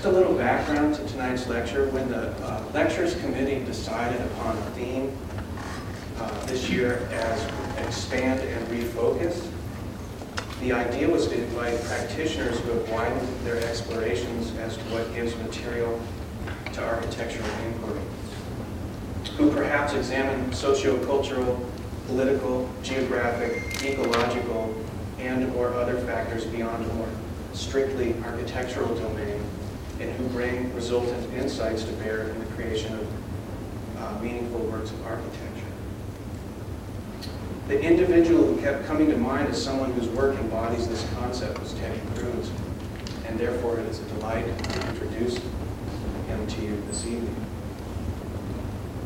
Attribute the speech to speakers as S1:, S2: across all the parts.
S1: Just a little background to tonight's lecture. When the lectures committee decided upon a theme this year as expand and refocus, the idea was to invite practitioners who have widened their explorations as to what gives material to architectural inquiry, who perhaps examine socio-cultural, political, geographic, ecological, and or other factors beyond a more strictly architectural domain, and who bring resultant insights to bear in the creation of meaningful works of architecture. The individual who kept coming to mind as someone whose work embodies this concept was Teddy Cruz, and therefore it is a delight to introduce him to you this evening.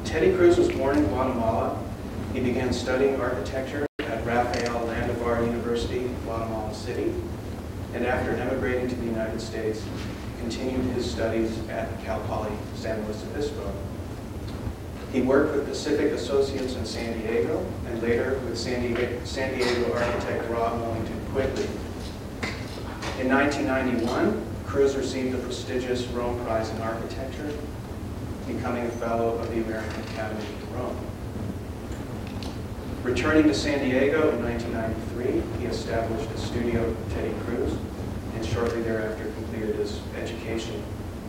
S1: Teddy Cruz was born in Guatemala. He began studying architecture at Rafael Landivar University in Guatemala City, and after emigrating to the United States, continued his studies at Cal Poly San Luis Obispo. He worked with Pacific Associates in San Diego, and later with San Diego architect Rob Millington Quigley. In 1991, Cruz received the prestigious Rome Prize in Architecture, becoming a Fellow of the American Academy of Rome. Returning to San Diego in 1993, he established a studio, Teddy Cruz, and shortly thereafter completed his education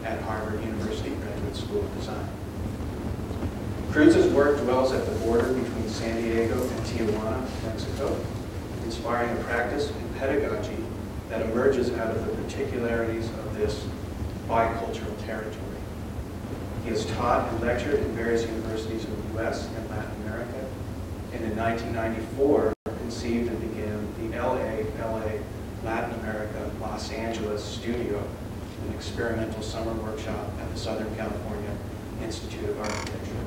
S1: at Harvard University Graduate School of Design. Cruz's work dwells at the border between San Diego and Tijuana, Mexico, inspiring a practice and pedagogy that emerges out of the particularities of this bicultural territory. He has taught and lectured in various universities in the U.S. and Latin America, and in 1994 conceived and began the LA, Latin America, Los Angeles studio, an experimental summer workshop at the Southern California Institute of Architecture.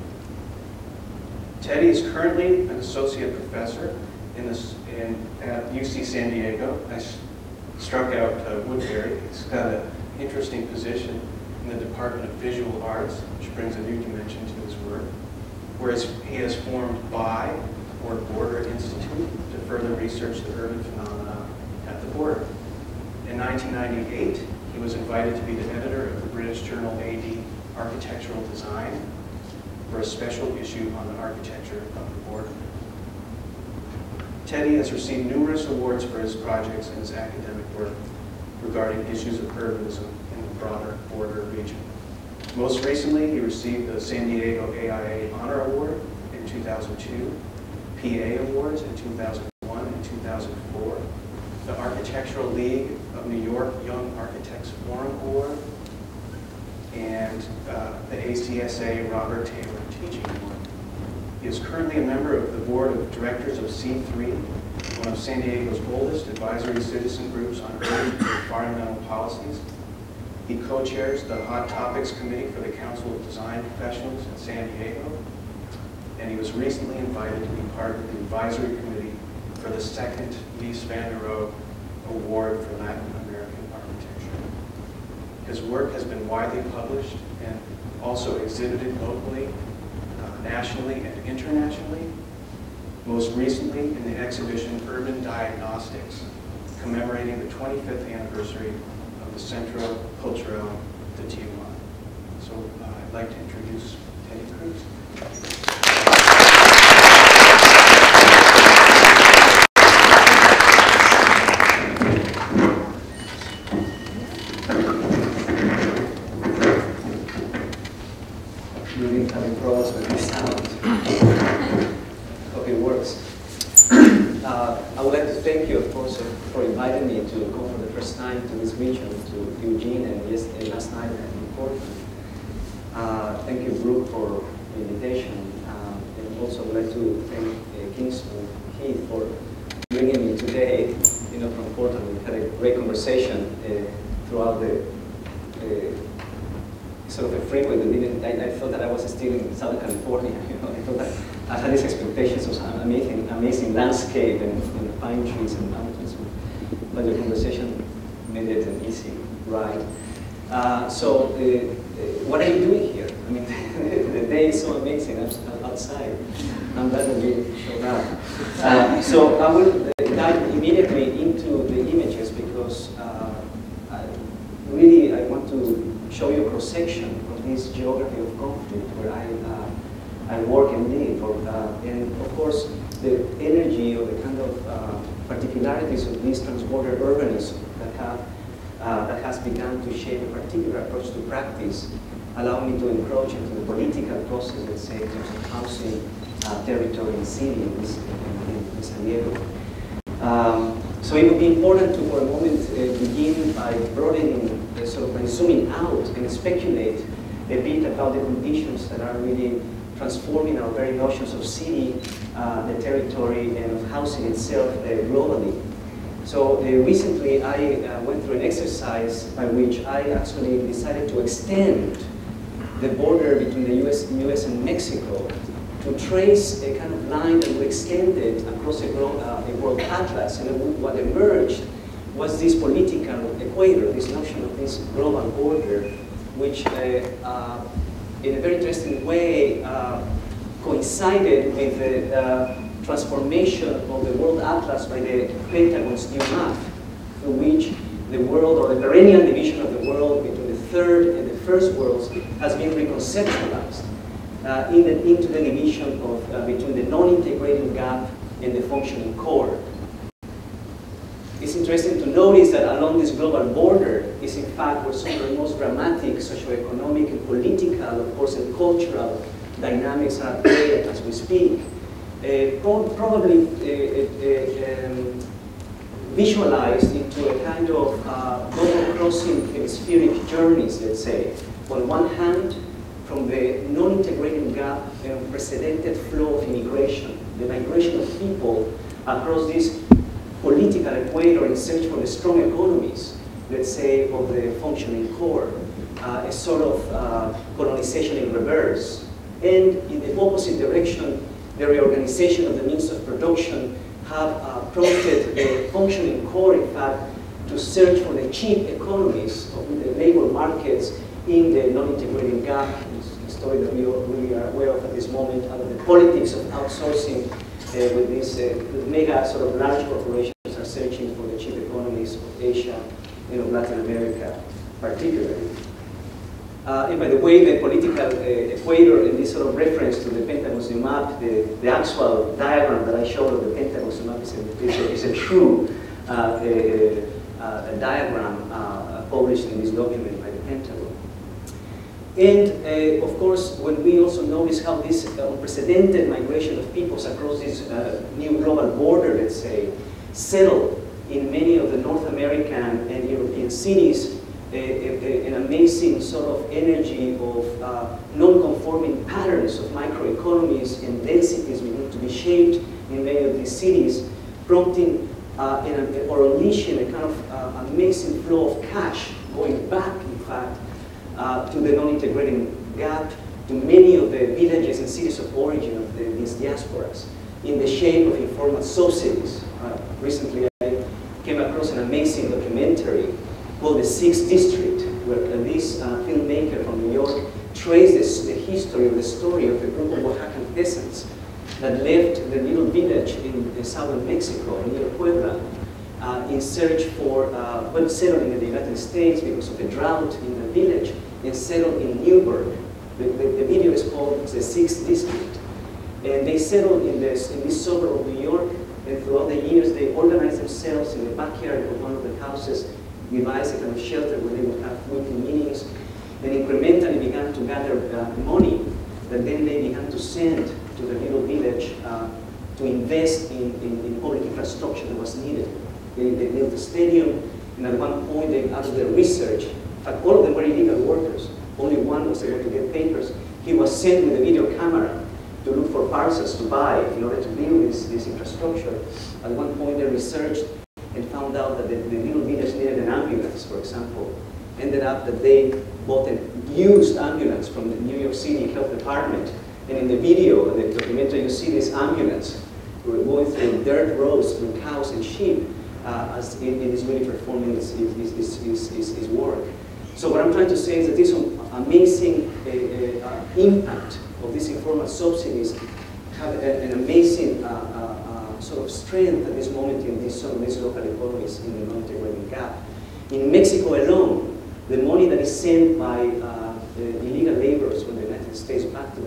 S1: Teddy is currently an associate professor at UC San Diego. I struck out Woodbury. He's got an interesting position in the Department of Visual Arts, which brings a new dimension to his work, whereas he has formed BI, or Border Institute, to further research the urban phenomena at the border. In 1998, he was invited to be the editor of the British journal AD Architectural Design for a special issue on the architecture of the border. Teddy has received numerous awards for his projects and his academic work regarding issues of urbanism in the broader border region. Most recently, he received the San Diego AIA Honor Award in 2002, PA Awards in 2001 and 2004, the Architectural League of New York Young Architects Forum Award, and the ACSA Robert Taylor Teaching Award. He is currently a member of the board of directors of C3, one of San Diego's oldest advisory citizen groups on urban and environmental policies. He co-chairs the Hot Topics Committee for the Council of Design Professionals in San Diego, and he was recently invited to be part of the advisory committee for the second Mies van der Rohe Award for Latin American Architecture. His work has been widely published and also exhibited locally, nationally, and internationally, most recently in the exhibition Urban Diagnostics, commemorating the 25th anniversary of the Centro Cultural de Tijuana. So I'd like to introduce Teddy Cruz.
S2: Having problems with this sound. Hope it works. I would like to thank you, of course, for inviting me to come for the first time to this region, to Eugene, and last night in Portland. Thank you, Brooke, for the invitation. And also I would like to thank Kingston Heath for bringing me today, from Portland. We had a great conversation throughout the sort of a freeway that didn't, I thought that I was still in Southern California, I thought that I had these expectations of some amazing landscape and pine trees and mountains, but the conversation made it an easy ride. So what are you doing here? I mean, the day is so amazing outside. I'm glad that you showed up. So I will dive immediately into the images because I want to show you a cross-section of this geography of conflict where I work and live. And of course, the energy or the kind of particularities of this transborder urbanism that has begun to shape a particular approach to practice, allow me to encroach into the political process, let's say, in terms of housing, territory, and city in San Diego. So it would be important to, for a moment, begin by broadening, sort of by zooming out and speculate a bit about the conditions that are really transforming our very notions of city, the territory, and of housing itself globally. So recently I went through an exercise by which I actually decided to extend the border between the US and Mexico to trace a kind of line that would extend it across a world atlas. And what emerged was this political equator, this notion of this global border, which in a very interesting way coincided with the transformation of the world atlas by the Pentagon's new map, through which the world, or the perennial division of the world between the third and the first worlds, has been reconceptualized into the division of, between the non-integrating gap and the functioning core. It's interesting to notice that along this global border is in fact where some of the most dramatic socioeconomic and political, of course, and cultural dynamics are at play as we speak. Probably visualized into a kind of double-crossing hemispheric journeys, let's say. On one hand, from the non-integrating gap, an unprecedented flow of immigration, the migration of people across this political equator in search for the strong economies, let's say, of the functioning core, a sort of colonization in reverse. And in the opposite direction, the reorganization of the means of production have prompted the functioning core, in fact, to search for the cheap economies of the labor markets in the non-integrating gap, a story that we are aware of at this moment, out of the politics of outsourcing with these mega sort of large corporations are searching for the cheap economies of Asia and of Latin America particularly. And by the way, the political equator in this sort of reference to the Pentagon's new map, the actual diagram that I showed of the Pentagon's new map is a true diagram published in this document by the Pentagon. And of course, when we also notice how this unprecedented migration of peoples across this new global border, let's say, settle in many of the North American and European cities, an amazing sort of energy of non-conforming patterns of microeconomies and densities begin to be shaped in many of these cities, prompting or unleashing a kind of amazing flow of cash going back, in fact, to the non-integrating gap, to many of the villages and cities of origin of these diasporas, in the shape of informal subsidies. Recently, I came across an amazing documentary called The Sixth District, where this filmmaker from New York traced the history of the story of a group of Oaxacan peasants that left the little village in southern Mexico, near Puebla, in search for, well, settled in the United States because of a drought in the village, and settled in Newburgh. The video is called The Sixth District. And they settled in this suburb of New York, and throughout the years they organized themselves in the backyard of one of the houses, devised a kind of shelter where they would have weekly meetings, and incrementally began to gather money that then they began to send to the little village to invest in public infrastructure that was needed. They built a stadium, and at one point, out of their research, in fact, all of them were illegal workers. Only one was able to get papers. He was sent with a video camera to look for parcels to buy in order to build this infrastructure. At one point, they researched and found out that the little village needed an ambulance, for example. Ended up that they bought a used ambulance from the New York City Health Department. And in the video, in the documentary, you see this ambulance going through dirt roads, through cows and sheep, as it is really performing its work. So what I'm trying to say is that this amazing impact of these informal subsidies have an amazing sort of strength at this moment in some of these local economies in the non-integrating gap. In Mexico alone, the money that is sent by illegal laborers from the United States back to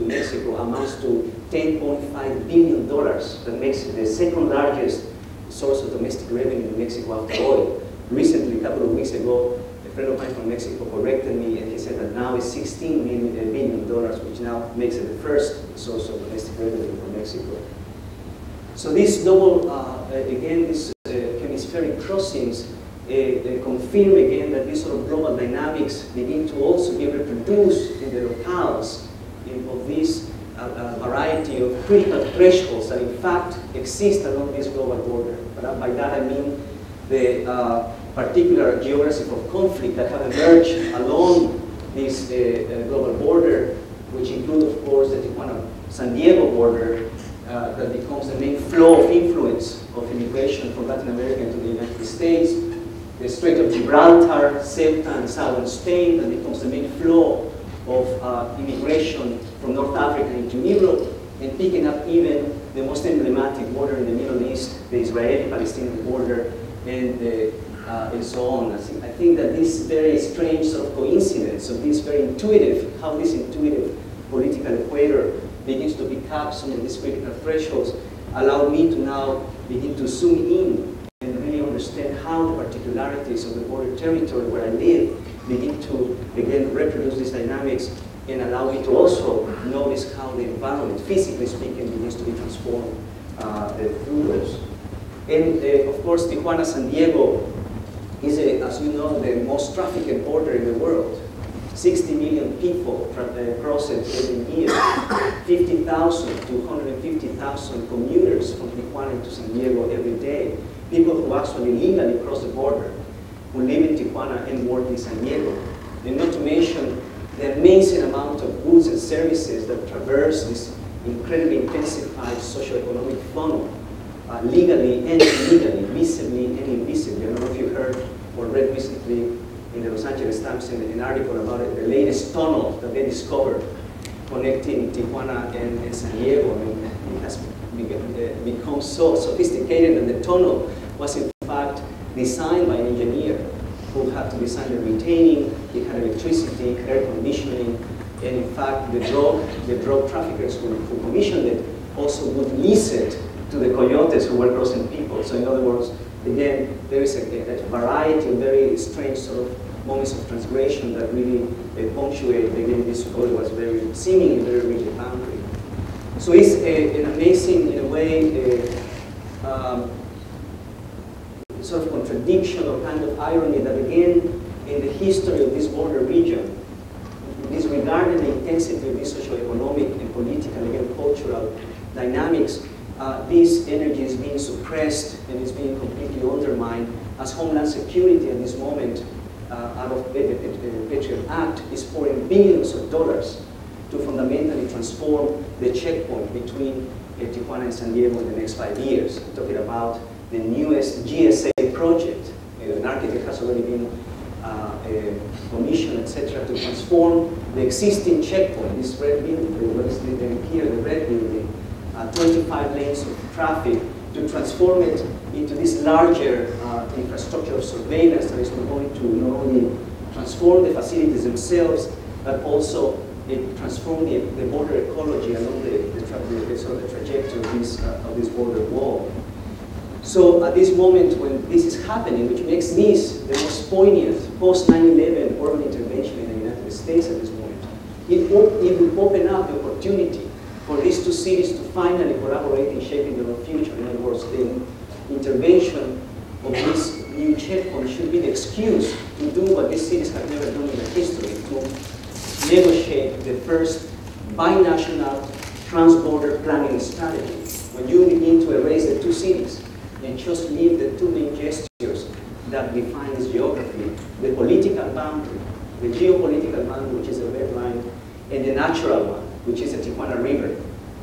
S2: Mexico amounts to $10.5 billion. That makes it the second largest source of domestic revenue in Mexico after oil. Recently, a couple of weeks ago, a friend of mine from Mexico corrected me, and he said that now it's $16 billion, which now makes it the first source of domestic revenue for Mexico. So this double, again, these hemispheric crossings confirm again that these sort of global dynamics begin to also be reproduced in the locales of this variety of critical thresholds that in fact exist along this global border. But by that I mean the particular geographies of conflict that have emerged along this global border, which include, of course, the Tijuana-San Diego border that becomes the main flow of influence of immigration from Latin America into the United States, the Strait of Gibraltar, Ceuta, and southern Spain that becomes the main flow of immigration from North Africa into Europe, and picking up even the most emblematic border in the Middle East, the Israeli-Palestinian border, and so on. I think that this very strange sort of coincidence of this very intuitive, how this intuitive political equator begins to pick up some of these critical thresholds, allow me to now begin to zoom in and really understand how the particularities of the border territory where I live begin to, again, reproduce these dynamics and allow me to also notice how the environment, physically speaking, begins to be transformed through those. And of course, Tijuana-San Diego is, as you know, the most trafficked border in the world. 60 million people cross it every year. 50,000 to 150,000 commuters from Tijuana to San Diego every day. People who actually legally cross the border, who live in Tijuana and work in San Diego. And not to mention the amazing amount of goods and services that traverse this incredibly intensified socioeconomic funnel, legally and illegally, visibly and invisibly. I don't know if you heard or read recently in the Los Angeles Times an article about it, the latest tunnel that they discovered connecting Tijuana and San Diego. I mean, it has become so sophisticated that the tunnel was in fact designed by an engineer who had to design the retaining. It had electricity, air conditioning, and in fact the drug traffickers who commissioned it also would lease it to the coyotes who were crossing people. So in other words, again, there is a variety of very strange sort of moments of transgression that really punctuate, again, this what was very seemingly very rigid boundary. So it's an amazing, in a way, sort of contradiction or kind of irony that, again, in the history of this border region, disregarding the intensity of this socioeconomic and political, again, cultural dynamics, this energy is being suppressed and is being completely undermined as Homeland Security at this moment, out of the Patriot Act, is pouring billions of dollars to fundamentally transform the checkpoint between Tijuana and San Diego in the next 5 years. I'm talking about the newest GSA project. An architect has already been commissioned, etc., to transform the existing checkpoint, this red building, what is here, the red building, 25 lanes of traffic, to transform it into this larger infrastructure of surveillance that is going to not only transform the facilities themselves, but also transform the border ecology along the trajectory of this border wall. So at this moment when this is happening, which makes this the most poignant post-9/11 urban intervention in the United States at this moment, it will open up the opportunity for these two cities to finally collaborate in shaping their own future. In other words, the intervention of this new checkpoint should be the excuse to do what these cities have never done in their history, to negotiate the first binational trans-border planning strategy. When you begin to erase the two cities and just leave the two main gestures that define this geography, the political boundary, the geopolitical boundary, which is the red line, and the natural one, which is the Tijuana River.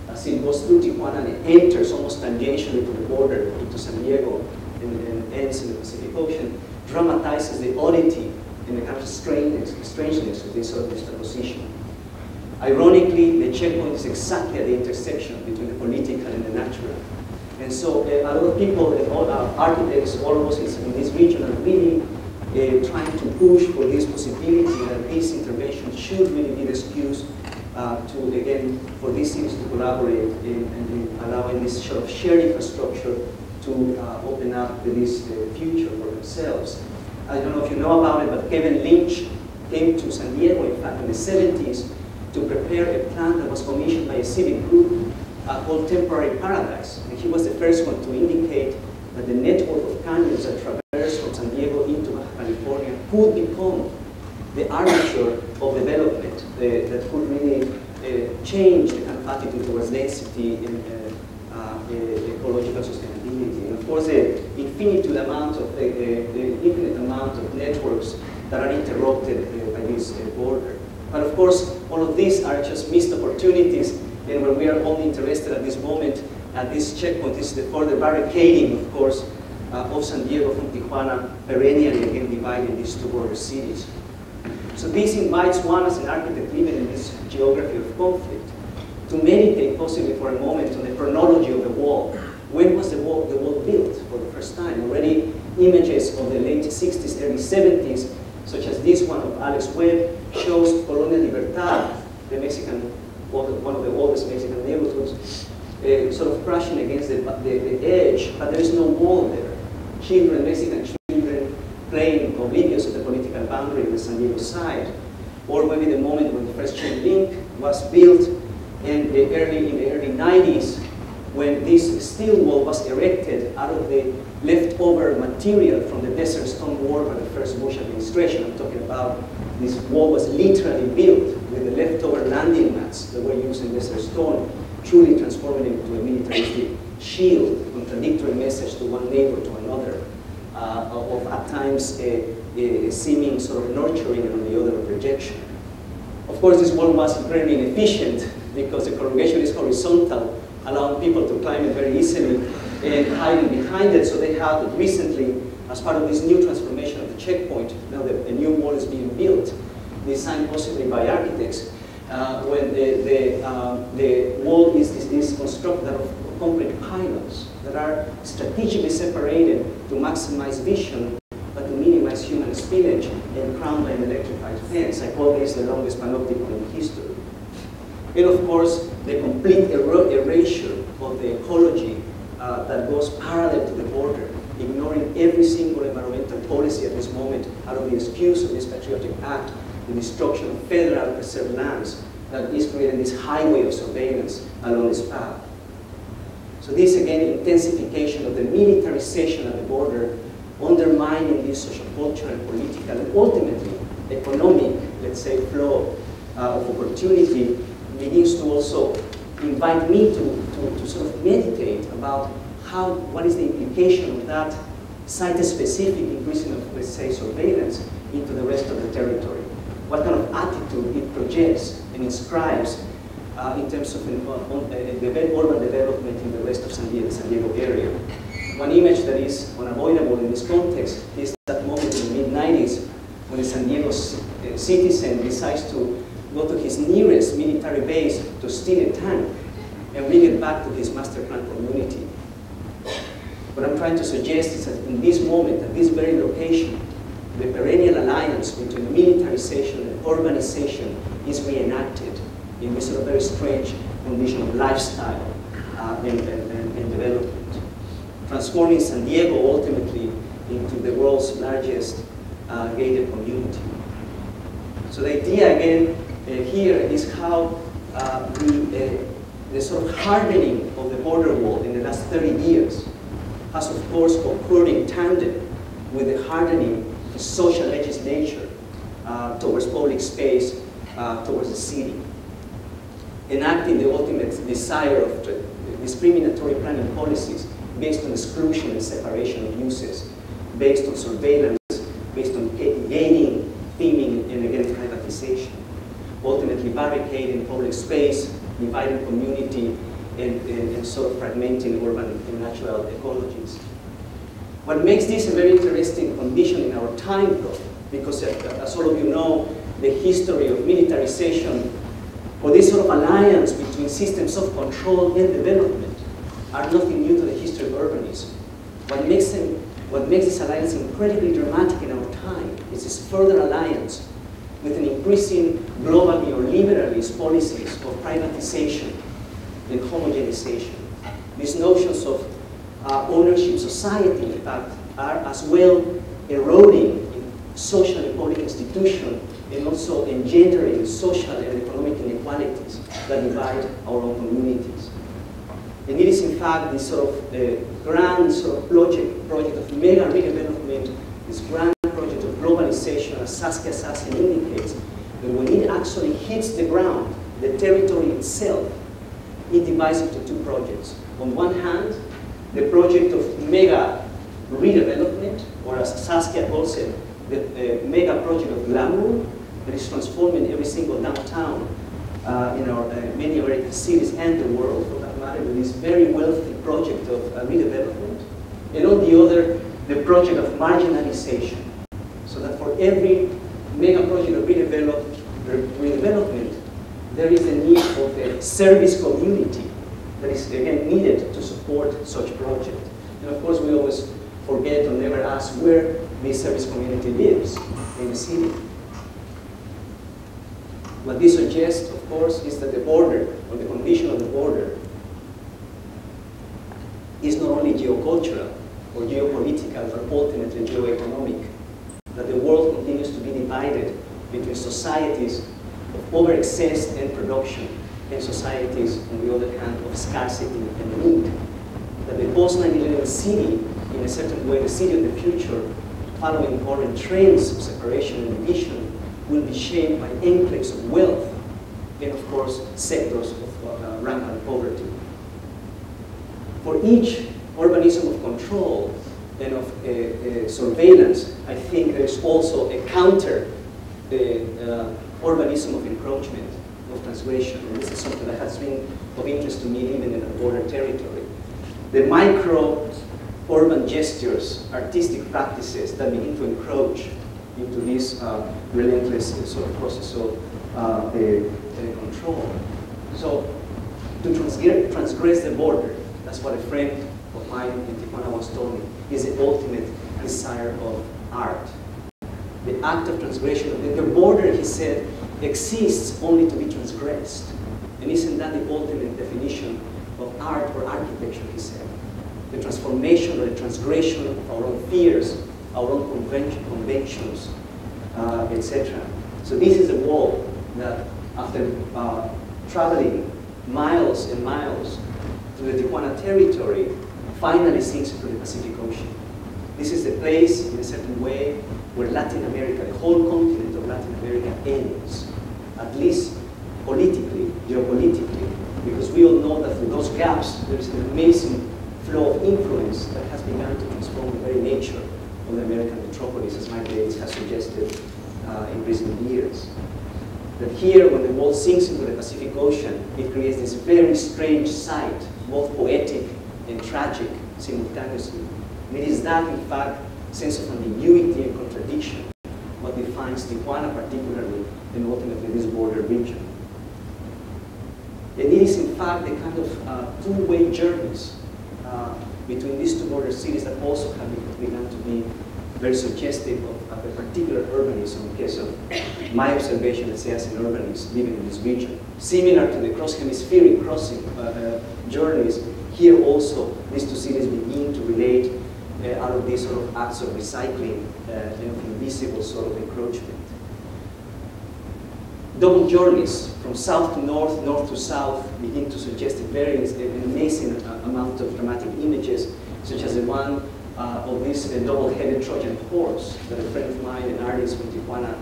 S2: As it goes through Tijuana and enters almost tangentially to the border to San Diego and ends in the Pacific Ocean, dramatizes the oddity and the kind of strangeness of this sort of juxtaposition. Ironically, the checkpoint is exactly at the intersection between the political and the natural. And so a lot of people, all architects, all of us in this region are really trying to push for this possibility that this intervention should really be the excuse to, again, for these cities to collaborate in allowing this sort of shared infrastructure to open up this future for themselves. I don't know if you know about it, but Kevin Lynch came to San Diego, in fact, in the 70s to prepare a plan that was commissioned by a civic group called Temporary Paradise. And he was the first one to indicate that the network of canyons that traverse from San Diego into Baja California could become the arbiter of development that could really change the kind of attitude towards density and ecological sustainability. And of course, the infinite amount of networks that are interrupted by this border. But of course, all of these are just missed opportunities, and where we are only interested at this moment at this checkpoint is the further barricading, of course, of San Diego from Tijuana, perennially again dividing these two border cities. So this invites one as an architect living in this geography of conflict to meditate possibly for a moment on the chronology of the wall. When was the wall built for the first time? Already images of the late 60s, early 70s, such as this one of Alex Webb, shows Colonia Libertad, the Mexican, one of the oldest Mexican neighborhoods, sort of crashing against the edge, but there is no wall there. Children, Mexican children, playing oblivious of the political boundary of the San Diego side, or maybe the moment when the first chain link was built in the early 90s, when this steel wall was erected out of the leftover material from the Desert Storm War by the first Bush administration. I'm talking about this wall was literally built with the leftover landing mats that were used in Desert Storm, truly transforming it into a militaristic shield, contradictory message to one neighbor to another, of at times a seeming sort of nurturing and on the other of rejection. Of course, this wall was incredibly inefficient because the corrugation is horizontal, allowing people to climb it very easily and hiding behind it. So they had recently, as part of this new transformation of the checkpoint, now a new wall is being built, designed possibly by architects, when the wall is constructed out of concrete pylons that are strategically separated to maximize vision, but to minimize human spillage and crowned by an electrified fence. I call this the longest panopticon in history. And of course, the complete erasure of the ecology that goes parallel to the border, ignoring every single environmental policy at this moment out of the excuse of this patriotic act, the destruction of federal preserved lands that is creating this highway of surveillance along this path. So this, again, intensification of the militarization at the border, undermining this social, cultural, political, and ultimately economic, let's say, flow of opportunity, begins to also invite me to sort of meditate about what is the implication of that site-specific increasing of, let's say, surveillance into the rest of the territory. What kind of attitude it projects and inscribes in terms of urban development in the rest of San Diego area. One image that is unavoidable in this context is that moment in the mid-90s when the San Diego citizen decides to go to his nearest military base to steal a tank and bring it back to his master plan community. What I'm trying to suggest is that in this moment, at this very location, the perennial alliance between militarization and urbanization is reenacted in this sort of very strange condition of lifestyle and development, transforming San Diego ultimately into the world's largest gated community. So the idea again here is how the sort of hardening of the border wall in the last 30 years has of course occurred in tandem with the hardening of social legislature towards public space, towards the city, enacting the ultimate desire of discriminatory planning policies based on exclusion and separation of uses, based on surveillance, based on gaining, theming, and again privatization, ultimately barricading public space, dividing community, and sort of fragmenting urban and natural ecologies. What makes this a very interesting condition in our time, though, because as all of you know, the history of militarization, or this sort of alliance between systems of control and development, are nothing new to the history of urbanism. What makes them what makes this alliance incredibly dramatic in our time is this further alliance with an increasing global neoliberalist policies of privatization and homogenization. These notions of ownership society, in fact, are as well eroding in social and public institutions and also engendering social and economic inequalities that divide our own communities. And it is, in fact, this sort of grand sort of project of mega redevelopment, this grand project of globalization, as Saskia Sassen indicates, that when it actually hits the ground, the territory itself, it divides into two projects. On one hand, the project of mega redevelopment, or as Saskia calls it, the mega project of glamour, that is transforming every single downtown in our many American cities and the world, for that matter, with this very wealthy project of redevelopment. And on the other, the project of marginalization, so that for every mega project of redevelopment, there is a need of a service community that is, again, needed to support such project. And of course, we always forget or never ask where this service community lives in the city. What this suggests, of course, is that the border, or the condition of the border, is not only geocultural or geopolitical, but ultimately geoeconomic. That the world continues to be divided between societies of overexcess and production and societies, on the other hand, of scarcity and need. That the post-9/11 city, in a certain way, the city of the future, following current trends of separation and division, will be shaped by enclaves of wealth and, of course, sectors of rampant poverty. For each urbanism of control and of surveillance, I think there's also a counter urbanism of encroachment, of transgression. And this is something that has been of interest to me even in a border territory. The micro-urban gestures, artistic practices that begin to encroach into this relentless sort of process of control. So, to transgress the border, that's what a friend of mine in Tijuana once told me, is the ultimate desire of art. The act of transgression, the border, he said, exists only to be transgressed. And isn't that the ultimate definition of art or architecture, he said? The transformation or the transgression of our own fears, our own conventions, etc. So this is a wall that, after traveling miles and miles through the Tijuana territory, finally sinks into the Pacific Ocean. This is the place, in a certain way, where Latin America, the whole continent of Latin America, ends, at least politically, geopolitically, because we all know that through those gaps, there is an amazing flow of influence that has begun to transform the very nature of the American metropolis, as Mike Davis has suggested in recent years. That here, when the wall sinks into the Pacific Ocean, it creates this very strange sight, both poetic and tragic simultaneously. And it is that, in fact, sense of ambiguity and contradiction what defines Tijuana particularly, and ultimately this border region. And it is, in fact, the kind of two-way journeys between these two border cities that also have begun to be very suggestive of a particular urbanism in case of my observation, let's say, as an urbanist living in this region. Similar to the cross-hemispheric crossing journeys, here also these two cities begin to relate out of these sort of acts of recycling and of invisible sort of encroachment. Double journeys from south to north, north to south begin to suggest an amazing amount of dramatic images, such as the one of this double-headed Trojan horse that a friend of mine, an artist from Tijuana,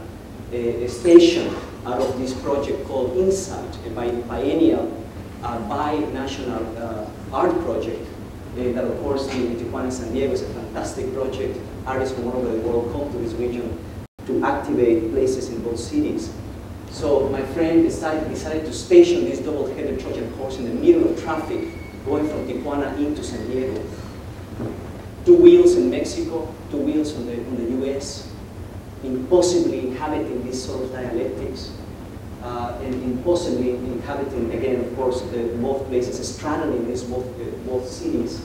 S2: stationed out of this project called Insight, a biennial, bi-national art project that, of course, in Tijuana and San Diego is a fantastic project. Artists from all over the world come to this region to activate places in both cities. So my friend decided to station this double-headed Trojan horse in the middle of traffic, going from Tijuana into San Diego. Two wheels in Mexico, two wheels on the US, impossibly inhabiting these sort of dialectics, and impossibly inhabiting, again, of course, both places, straddling these both cities,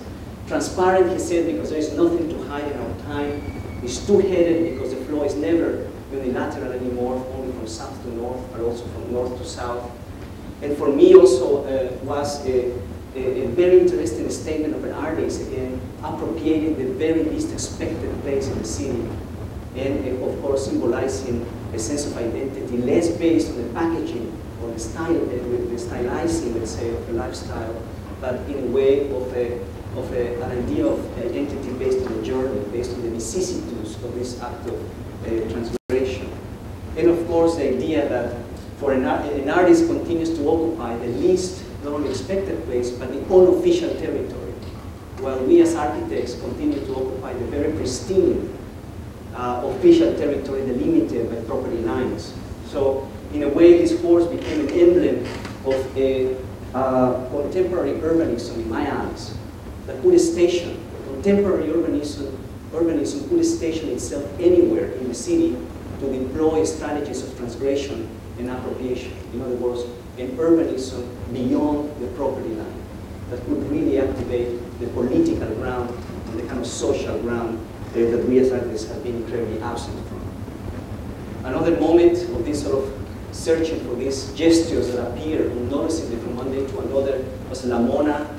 S2: Transparent, he said, because there is nothing to hide in our time. It's two-headed because the flow is never unilateral anymore, only from south to north, but also from north to south. And for me also was a very interesting statement of an artist, again, appropriating the very least expected place in the city, and of course symbolizing a sense of identity less based on the packaging or the style, the stylizing, let's say, of a lifestyle, but in a way of an idea of identity based on the journey, based on the vicissitudes of this act of transgression. And of course, the idea that for an artist continues to occupy the least not only expected place, but the unofficial territory, while we as architects continue to occupy the very pristine official territory delimited by property lines. So in a way, this horse became an emblem of a contemporary urbanism in my eyes, that put a station, contemporary urbanism put a station itself anywhere in the city to deploy strategies of transgression and appropriation. In other words, an urbanism beyond the property line that could really activate the political ground and the kind of social ground that we as artists have been incredibly absent from. Another moment of this sort of searching for these gestures that appear unnoticeably from one day to another was La Mona,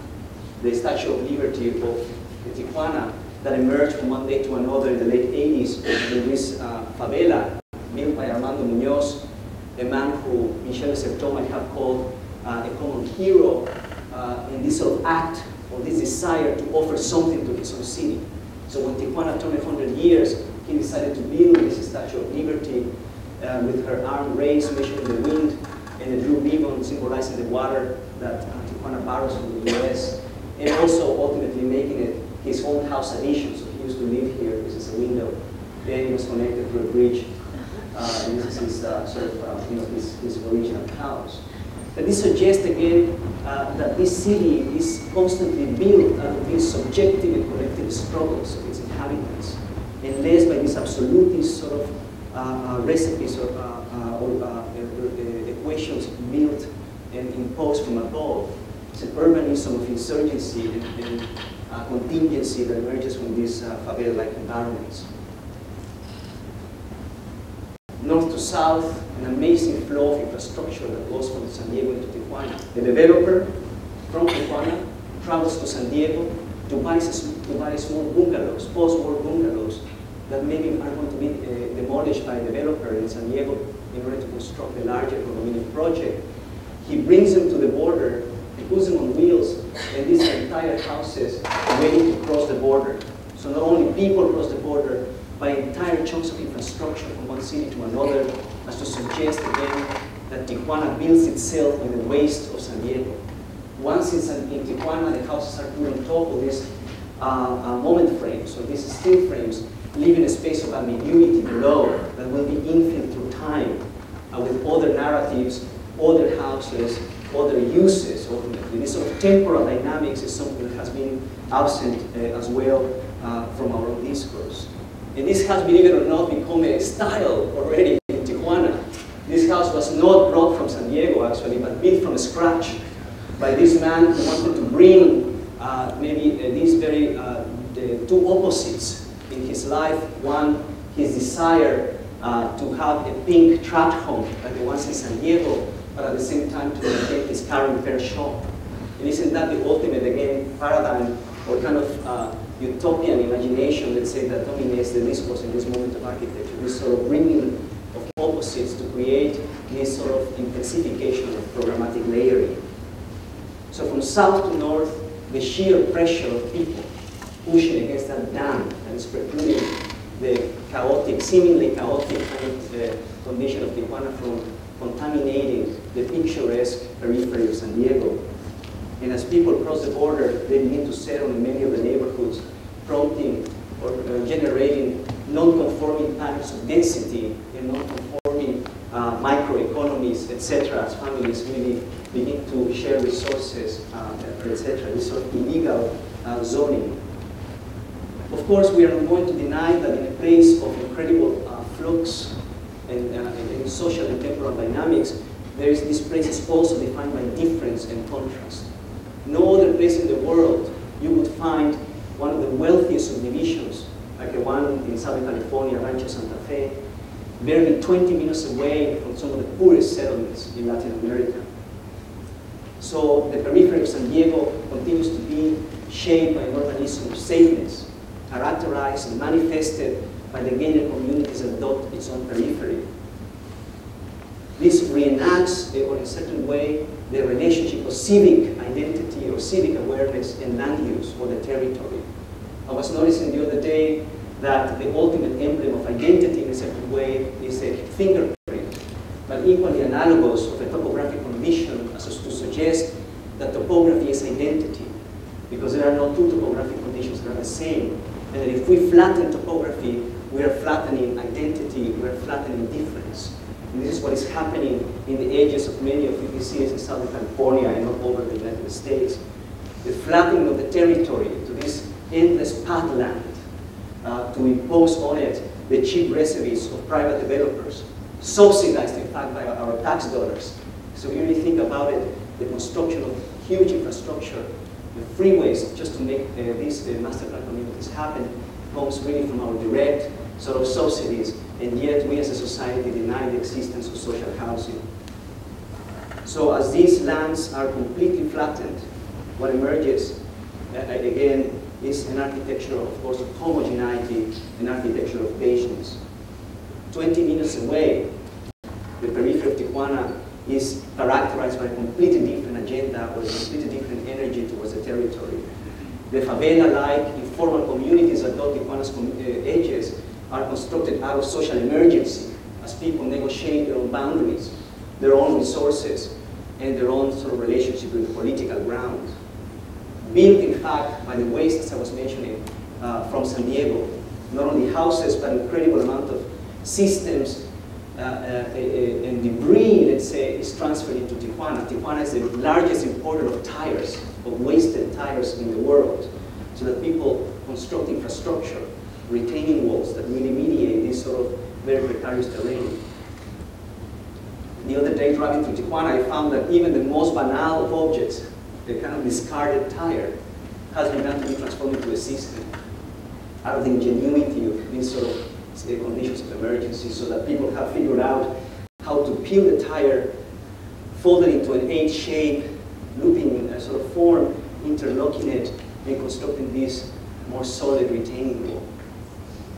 S2: the Statue of Liberty of Tijuana, that emerged from one day to another in the late 80s in this favela built by Armando Munoz, a man who Michel Certeau might have called a common hero in this sort of act or this desire to offer something to his own city. So when Tijuana turned 100 years, he decided to build this Statue of Liberty with her arm raised, measuring the wind, and a blue ribbon symbolizing the water that Tijuana borrows from the US, and also ultimately making it his own house addition. So he used to live here. This is a window. Then he was connected through a bridge. And this is his, his original house. But this suggests again that this city is constantly built out of these subjective and collective struggles of its inhabitants, and less by these absolutist sort of recipes or equations built and imposed from above. It's an urbanism of insurgency and contingency that emerges from these favela-like environments. North to south, an amazing flow of infrastructure that goes from San Diego into Tijuana. The developer from Tijuana travels to San Diego to buy small bungalows, post-war bungalows, that maybe are going to be demolished by a developer in San Diego in order to construct a larger condominium project. He brings them to the border, he puts them on wheels, and these are entire houses waiting to cross the border. So not only people cross the border, by entire chunks of infrastructure from one city to another, as to suggest again that Tijuana builds itself in the waste of San Diego. Once in Tijuana, the houses are put on top of these moment frames, so these steel frames, leaving a space of ambiguity below that will be infilled through time with other narratives, other houses, other uses, ultimately. This sort of temporal dynamics is something that has been absent as well from our own discourse. And this has, believe it or not, become a style already in Tijuana. This house was not brought from San Diego, actually, but built from scratch by this man who wanted to bring maybe these very the two opposites in his life. One, his desire to have a pink tract home like the ones in San Diego, but at the same time to maintain his current repair shop. And isn't that the ultimate, again, paradigm or kind of utopian imagination, let's say, that dominates the discourse in this moment of architecture, this sort of bringing of opposites to create this sort of intensification of programmatic layering. So from south to north, the sheer pressure of people pushing against that dam that is precluding the chaotic, seemingly chaotic kind of condition of Tijuana from contaminating the picturesque periphery of San Diego. And as people cross the border, they begin to settle in many of the neighborhoods, prompting or generating non-conforming patterns of density and non-conforming microeconomies, etc., as families really begin to share resources, etc., this sort of illegal zoning. Of course, we are not going to deny that in a place of incredible flux and social and temporal dynamics, this place is also defined by difference and contrast. No other place in the world you would find one of the wealthiest subdivisions, like the one in Southern California, Rancho Santa Fe, barely 20 minutes away from some of the poorest settlements in Latin America. So the periphery of San Diego continues to be shaped by an urbanism of sameness, characterized and manifested by the gated communities that adopt its own periphery. This reenacts, in a certain way, the relationship of civic identity or civic awareness and land use for the territory. I was noticing the other day that the ultimate emblem of identity in a certain way is a fingerprint, but equally analogous of a topographic condition as to suggest that topography is identity, because there are no two topographic conditions that are the same. And that if we flatten topography, we are flattening identity, we are flattening difference. And this is what is happening in the edges of many of these cities in Southern California and all over the United States. The flattening of the territory to this endless padland, to impose on it the cheap recipes of private developers, subsidized in fact by our tax dollars. So if you really think about it, the construction of huge infrastructure, the freeways just to make these master plan communities happen, comes really from our direct sort of subsidies, and yet we as a society deny the existence of social housing. So as these lands are completely flattened, what emerges, again, is an architecture, of course, of homogeneity, an architecture of patience. 20 minutes away, the periphery of Tijuana is characterized by a completely different agenda or a completely different energy towards the territory. The favela-like informal communities that dot Tijuana's edges are constructed out of social emergency as people negotiate their own boundaries, their own resources, and their own sort of relationship with the political ground. Built, in fact, by the waste, as I was mentioning, from San Diego. Not only houses, but an incredible amount of systems and debris, let's say, is transferred into Tijuana. Tijuana is the largest importer of tires, of wasted tires in the world, so that people construct infrastructure, retaining walls that really mediate this sort of very precarious terrain. The other day, driving through Tijuana, I found that even the most banal of objects, the kind of discarded tire, has begun to be transformed into a system out of the ingenuity of these sort of conditions of emergency, so that people have figured out how to peel the tire, fold it into an H shape, looping a sort of form, interlocking it, and constructing this more solid retaining wall.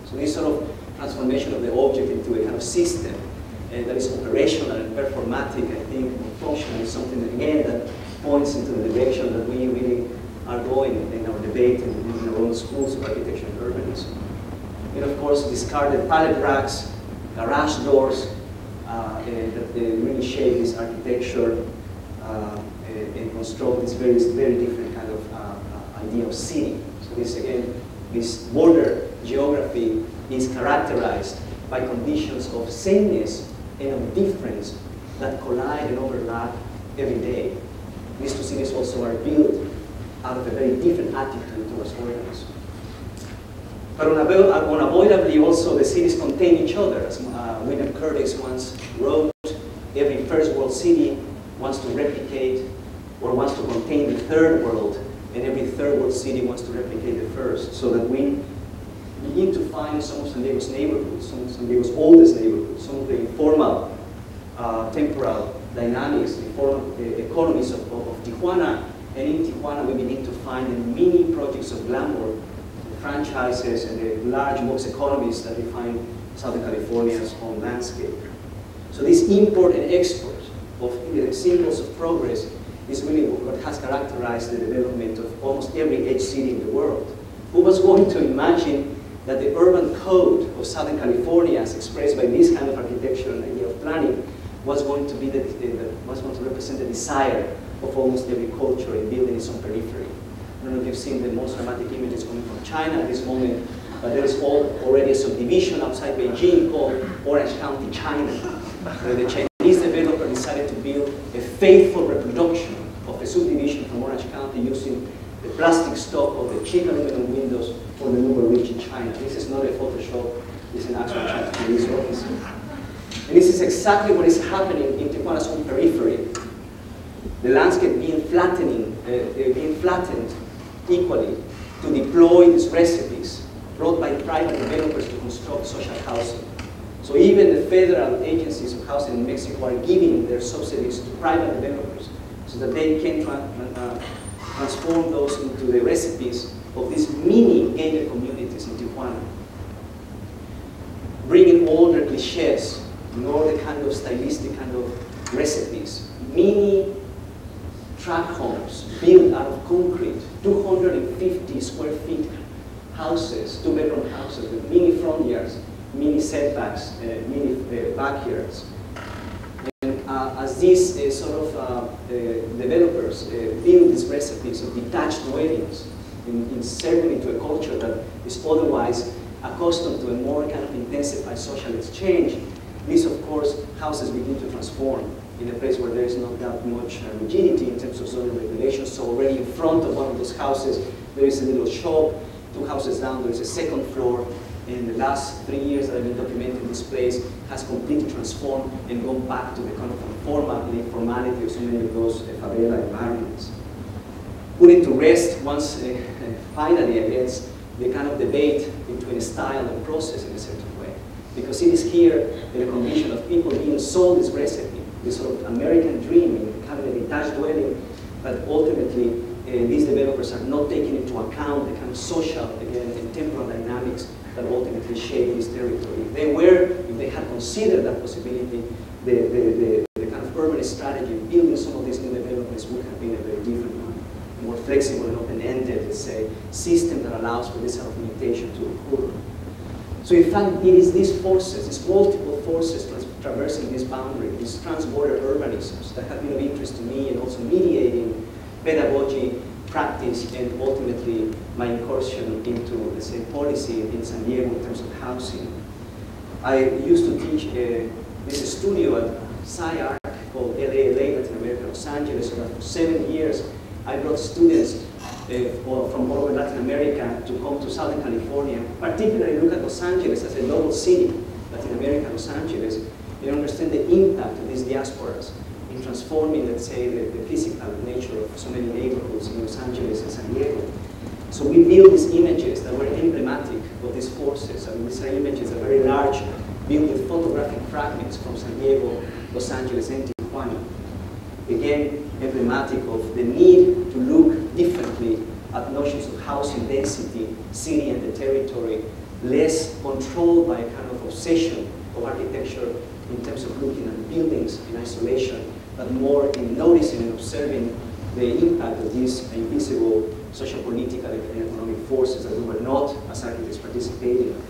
S2: So this sort of transformation of the object into a kind of system that is operational and performatic, I think, and functional, is something that, again, that points into the direction that we really are going in our debate in our own schools of architecture and urbanism. And of course, discarded pallet racks, garage doors, that really shape this architecture and construct this very different kind of idea of city. So this, again, this border geography is characterized by conditions of sameness and of difference that collide and overlap every day. These two cities also are built out of a very different attitude towards organism. But unavoidably also the cities contain each other. As William Curtis once wrote, every first world city wants to replicate or wants to contain the third world, and every third world city wants to replicate the first, so that we begin to find some of San Diego's neighborhoods, some of San Diego's oldest neighborhoods, some of the informal temporal dynamics, informal economies of Tijuana. And in Tijuana, we begin to find the mini projects of glamour, the franchises, and the large box economies that define Southern California's own landscape. So this import and export of symbols of progress is really what has characterized the development of almost every edge city in the world. Who was going to imagine that the urban code of Southern California, as expressed by this kind of architecture and idea of planning, was going to be was going to represent the desire of almost every culture in building its own periphery. I don't know if you've seen the most dramatic images coming from China at this moment, but there is already a subdivision outside Beijing called Orange County, China, where the Chinese developer decided to build a faithful reproduction of a subdivision from Orange County using the plastic stock of the cheap aluminum windows for the Lower Ridge in China. This is not a Photoshop, this is an actual Chinese police officer. And this is exactly what is happening in Tijuana's own periphery. The landscape being flattened equally to deploy these recipes brought by private developers to construct social housing. So even the federal agencies of housing in Mexico are giving their subsidies to private developers so that they can transform those into the recipes of these mini gated communities in Tijuana. Bringing all their cliches, all the kind of stylistic kind of recipes. Mini tract homes built out of concrete, 250 square feet houses, 2-bedroom houses with mini front yards, mini setbacks, mini backyards. And as these developers build these recipes of detached dwellings in serving into a culture that is otherwise accustomed to a more kind of intensified social exchange, these, of course, houses begin to transform in a place where there is not that much rigidity in terms of zoning regulations. So already in front of one of those houses, there is a little shop. 2 houses down, there is a second floor. In the last 3 years that I've been documenting this place has completely transformed and gone back to the kind of informality of so many of those favela environments. Putting to rest once, finally, I guess, the kind of debate between style and process in a certain way. Because it is here the condition of people being sold this recipe, this sort of American dream in having a detached dwelling, but ultimately these developers are not taking into account the kind of social, again, and temporal dynamics that ultimately shape this territory. If they had considered that possibility, the kind of urban strategy of building some of these new developments would have been a very different one, more flexible and open-ended, let's say, system that allows for this sort of limitation to occur. So in fact, it is these forces, these multiple forces traversing this boundary, these trans-border urbanisms that have been of interest to me and also mediating pedagogy, practice, and ultimately my incursion into, let's say, policy in San Diego in terms of housing. I used to teach this studio at SciArc called LA, Latin America, Los Angeles, so that for 7 years I brought students from all over Latin America to come to Southern California, particularly look at Los Angeles as a global city, Latin America, Los Angeles, and understand the impact of these diasporas in transforming, let's say, the physical nature of so many neighborhoods in Los Angeles and San Diego. So we built these images that were emblematic of these forces. I mean, these are images that are very large, built with photographic fragments from San Diego, Los Angeles, and Tijuana. Again, emblematic of the need to look differently at notions of housing density, city and the territory, less controlled by a kind of obsession of architecture in terms of looking at buildings in isolation, but more in noticing and observing the impact of these invisible social, political, and economic forces that we were not, as architects, participating in.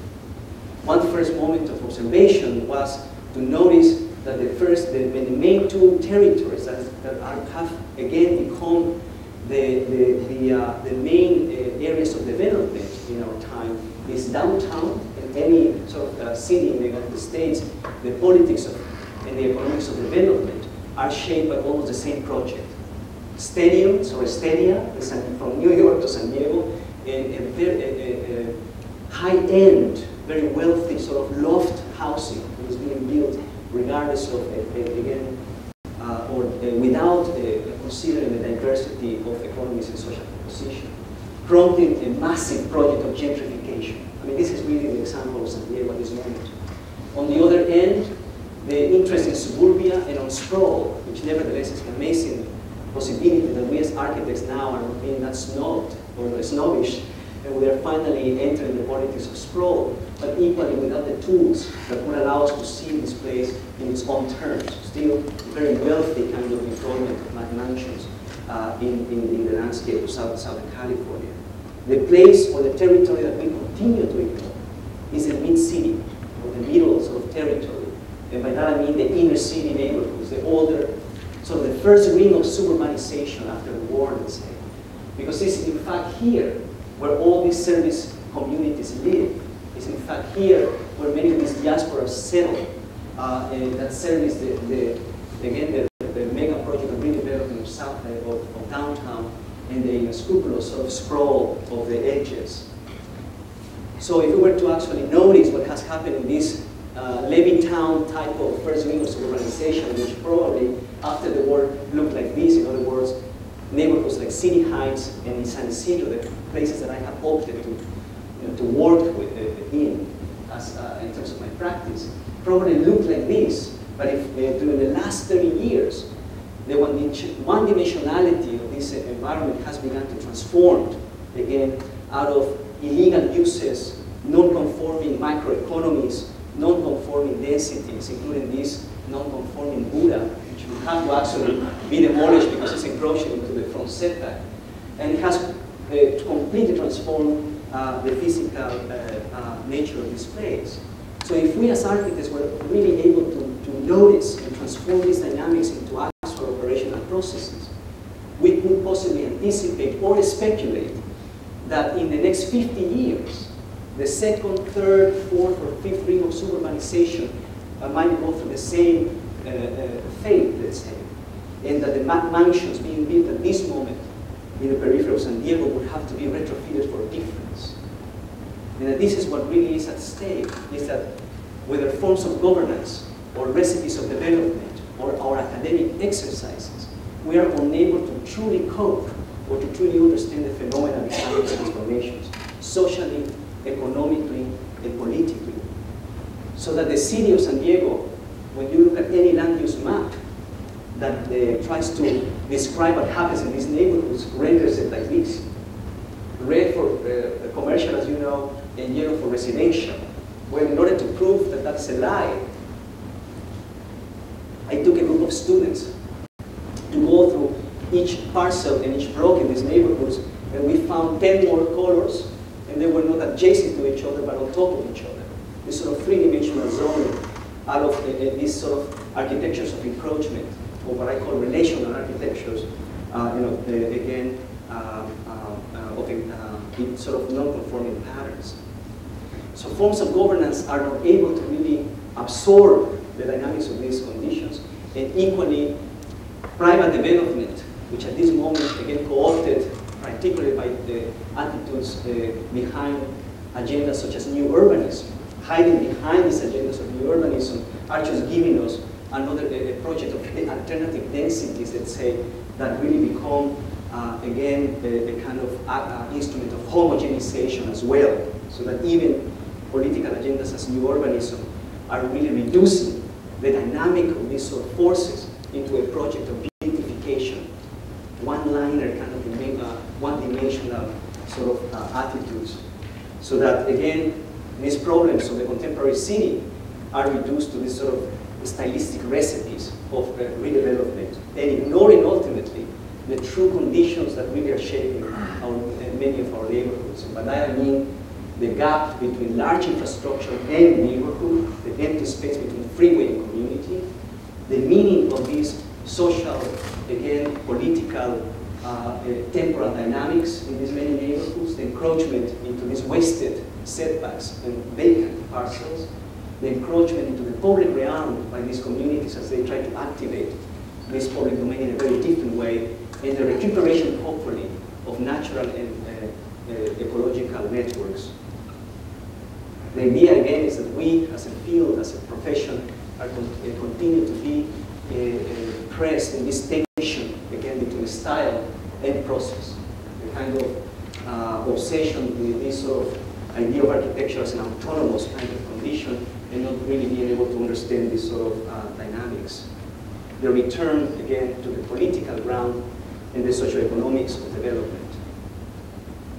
S2: One first moment of observation was to notice that the main 2 territories that have again become the main areas of development in our time is downtown. In any sort of city in the United States, the politics and the economics of development are shaped by almost the same project. Stadiums or stadia, from New York to San Diego, and a very high-end, very wealthy sort of loft housing that was being built regardless of, again, without considering the diversity of economies and social composition, prompting a massive project of gentrification. I mean, this is really the example of San Diego at this moment. On the other end, the interest in suburbia and on sprawl, which nevertheless is an amazing possibility that we as architects now are not being that snobbed or snobbish, and we are finally entering the politics of sprawl, but equally without the tools that would allow us to see this place in its own terms. Still very wealthy kind of deployment of mansions in the landscape of Southern California. The place or the territory that we continue to ignore is the mid-city, or the middle sort of territory. And by that I mean the inner city neighborhoods, the older, sort of the first ring of suburbanization after the war, let's say. Because it's in fact here where all these service communities live. It's in fact here where many of these diasporas settle that service the mega project of redevelopment of downtown and the unscrupulous sort of sprawl of the edges. So if we were to actually notice what has happened in this Levittown type of first ring of urbanization, which probably after the war looked like this, in other words, neighborhoods like City Heights and in San Isidro, the places that I have opted to, to work with, in terms of my practice, probably look like this. But if during the last 30 years, the one-dimensionality of this environment has begun to transform, again, out of illegal uses, non-conforming microeconomies, non-conforming densities, including this non-conforming Buddha, which will have to actually be demolished because it's encroaching into the front setback. And it has completely transformed the physical nature of this place. So if we as architects were really able to notice and transform these dynamics into actual operational processes, we could possibly anticipate or speculate that in the next 50 years, the second, third, fourth, or fifth ring of suburbanization might go through the same fate, let's say, and that the mansions being built at this moment in the periphery of San Diego would have to be retrofitted for difference. And that this is what really is at stake, is that whether forms of governance or recipes of development or our academic exercises, we are unable to truly cope or to truly understand the phenomena behind these transformations, socially, economically, and politically. So that the city of San Diego, when you look at any land use map that tries to describe what happens in these neighborhoods, renders it like this. Red for commercial, as you know, and yellow for residential. Well, in order to prove that that's a lie, I took a group of students to go through each parcel and each block in these neighborhoods, and we found 10 more colors, and they were not adjacent to each other, but on top of each other. This sort of three-dimensional zoning out of these sort of architectures of encroachment, or what I call relational architectures, again, in sort of non-conforming patterns. So forms of governance are not able to really absorb the dynamics of these conditions, and equally, private development, which at this moment, again, co-opted particularly by the attitudes behind agendas such as new urbanism, hiding behind these agendas of new urbanism, are just giving us another project of alternative densities, let's say, that really become, again, a kind of instrument of homogenization as well, so that even political agendas as new urbanism are really reducing the dynamic of these sort of forces into a project of beautification, one-liner kind of one-dimensional sort of attitudes, so that, again, these problems of the contemporary city are reduced to these sort of stylistic recipes of redevelopment, and ignoring ultimately the true conditions that really are shaping many of our neighborhoods. And by that I mean the gap between large infrastructure and neighborhood, the empty space between freeway and community, the meaning of these social, again, political, temporal dynamics in these many neighborhoods, the encroachment into these wasted setbacks and vacant parcels, the encroachment into the public realm by these communities as they try to activate this public domain in a very different way, and the recuperation, hopefully, of natural and ecological networks. The idea, again, is that we, as a field, as a profession, are continue to be pressed in this tension, again, between style and process. The kind of obsession with this sort of idea of architecture as an autonomous kind of condition, and not really being able to understand these sort of dynamics. The return, again, to the political ground and the socioeconomics of development.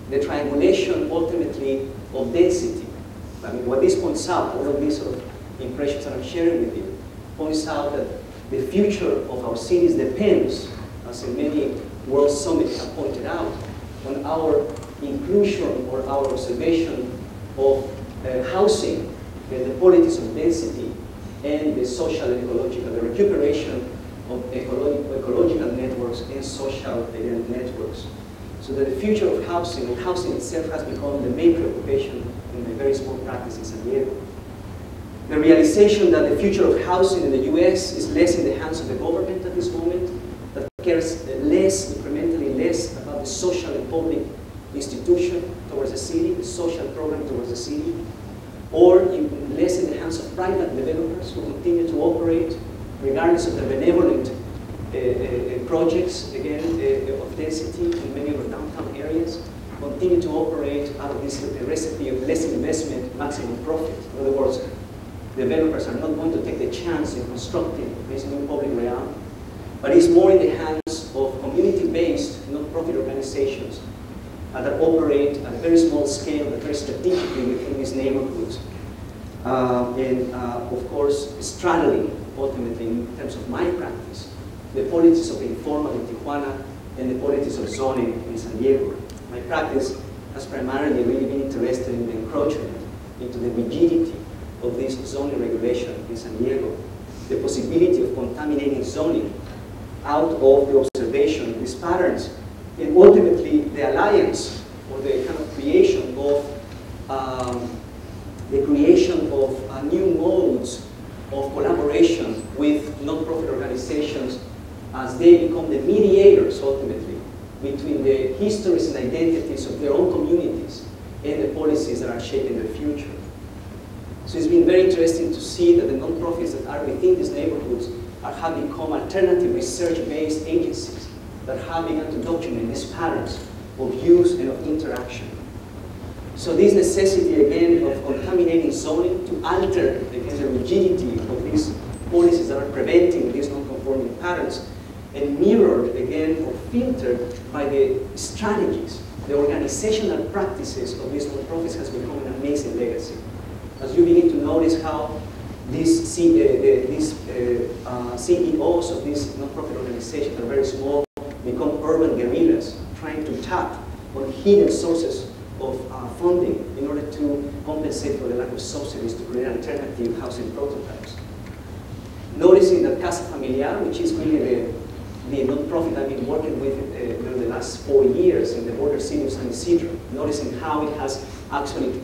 S2: The triangulation, ultimately, of density. I mean, what this points out, all of these sort of impressions that I'm sharing with you, points out that the future of our cities depends, as in many World Summits have pointed out, on our inclusion or our observation of housing, the politics of density, and the social and ecological, the recuperation of ecological networks and social networks. So that the future of housing, and housing itself, has become the main preoccupation in my very small practice in San Diego. The realization that the future of housing in the US is less in the hands of the government at this moment, that cares less, incrementally less, about the social and public institution towards the city, the social program towards the city, or less in the hands of private developers who continue to operate regardless of the benevolent projects, again, of density in many of our downtown areas, continue to operate out of this recipe of less investment, maximum profit. In other words, developers are not going to take the chance in constructing this new public realm, but it's more in the hands of community-based non-profit organizations that operate at a very small scale, but very strategically within these neighborhoods. Of course, straddling, ultimately, in terms of my practice, the politics of informal in Tijuana and the politics of zoning in San Diego. My practice has primarily really been interested in the encroachment into the rigidity of this zoning regulation in San Diego, the possibility of contaminating zoning out of the observation of these patterns, and ultimately the alliance or the kind of creation of new modes of collaboration with non-profit organizations as they become the mediators, ultimately, between the histories and identities of their own communities and the policies that are shaping the future. So it's been very interesting to see that the non-profits that are within these neighborhoods have become alternative research-based agencies that have begun to document these patterns of use and of interaction. So this necessity, again, of contaminating zoning to alter, again, the rigidity of these policies that are preventing these non-conforming patterns, and mirrored, again, or filtered by the strategies, the organizational practices of these non-profits has become an amazing legacy. As you begin to notice how these CEOs of these non-profit organizations that are very small become urban guerrillas, trying to tap on hidden sources of funding in order to compensate for the lack of subsidies to create alternative housing prototypes. Noticing that Casa Familiar, which is really the non-profit I've been working with over the last 4 years in the border city of San Isidro, noticing how it has actually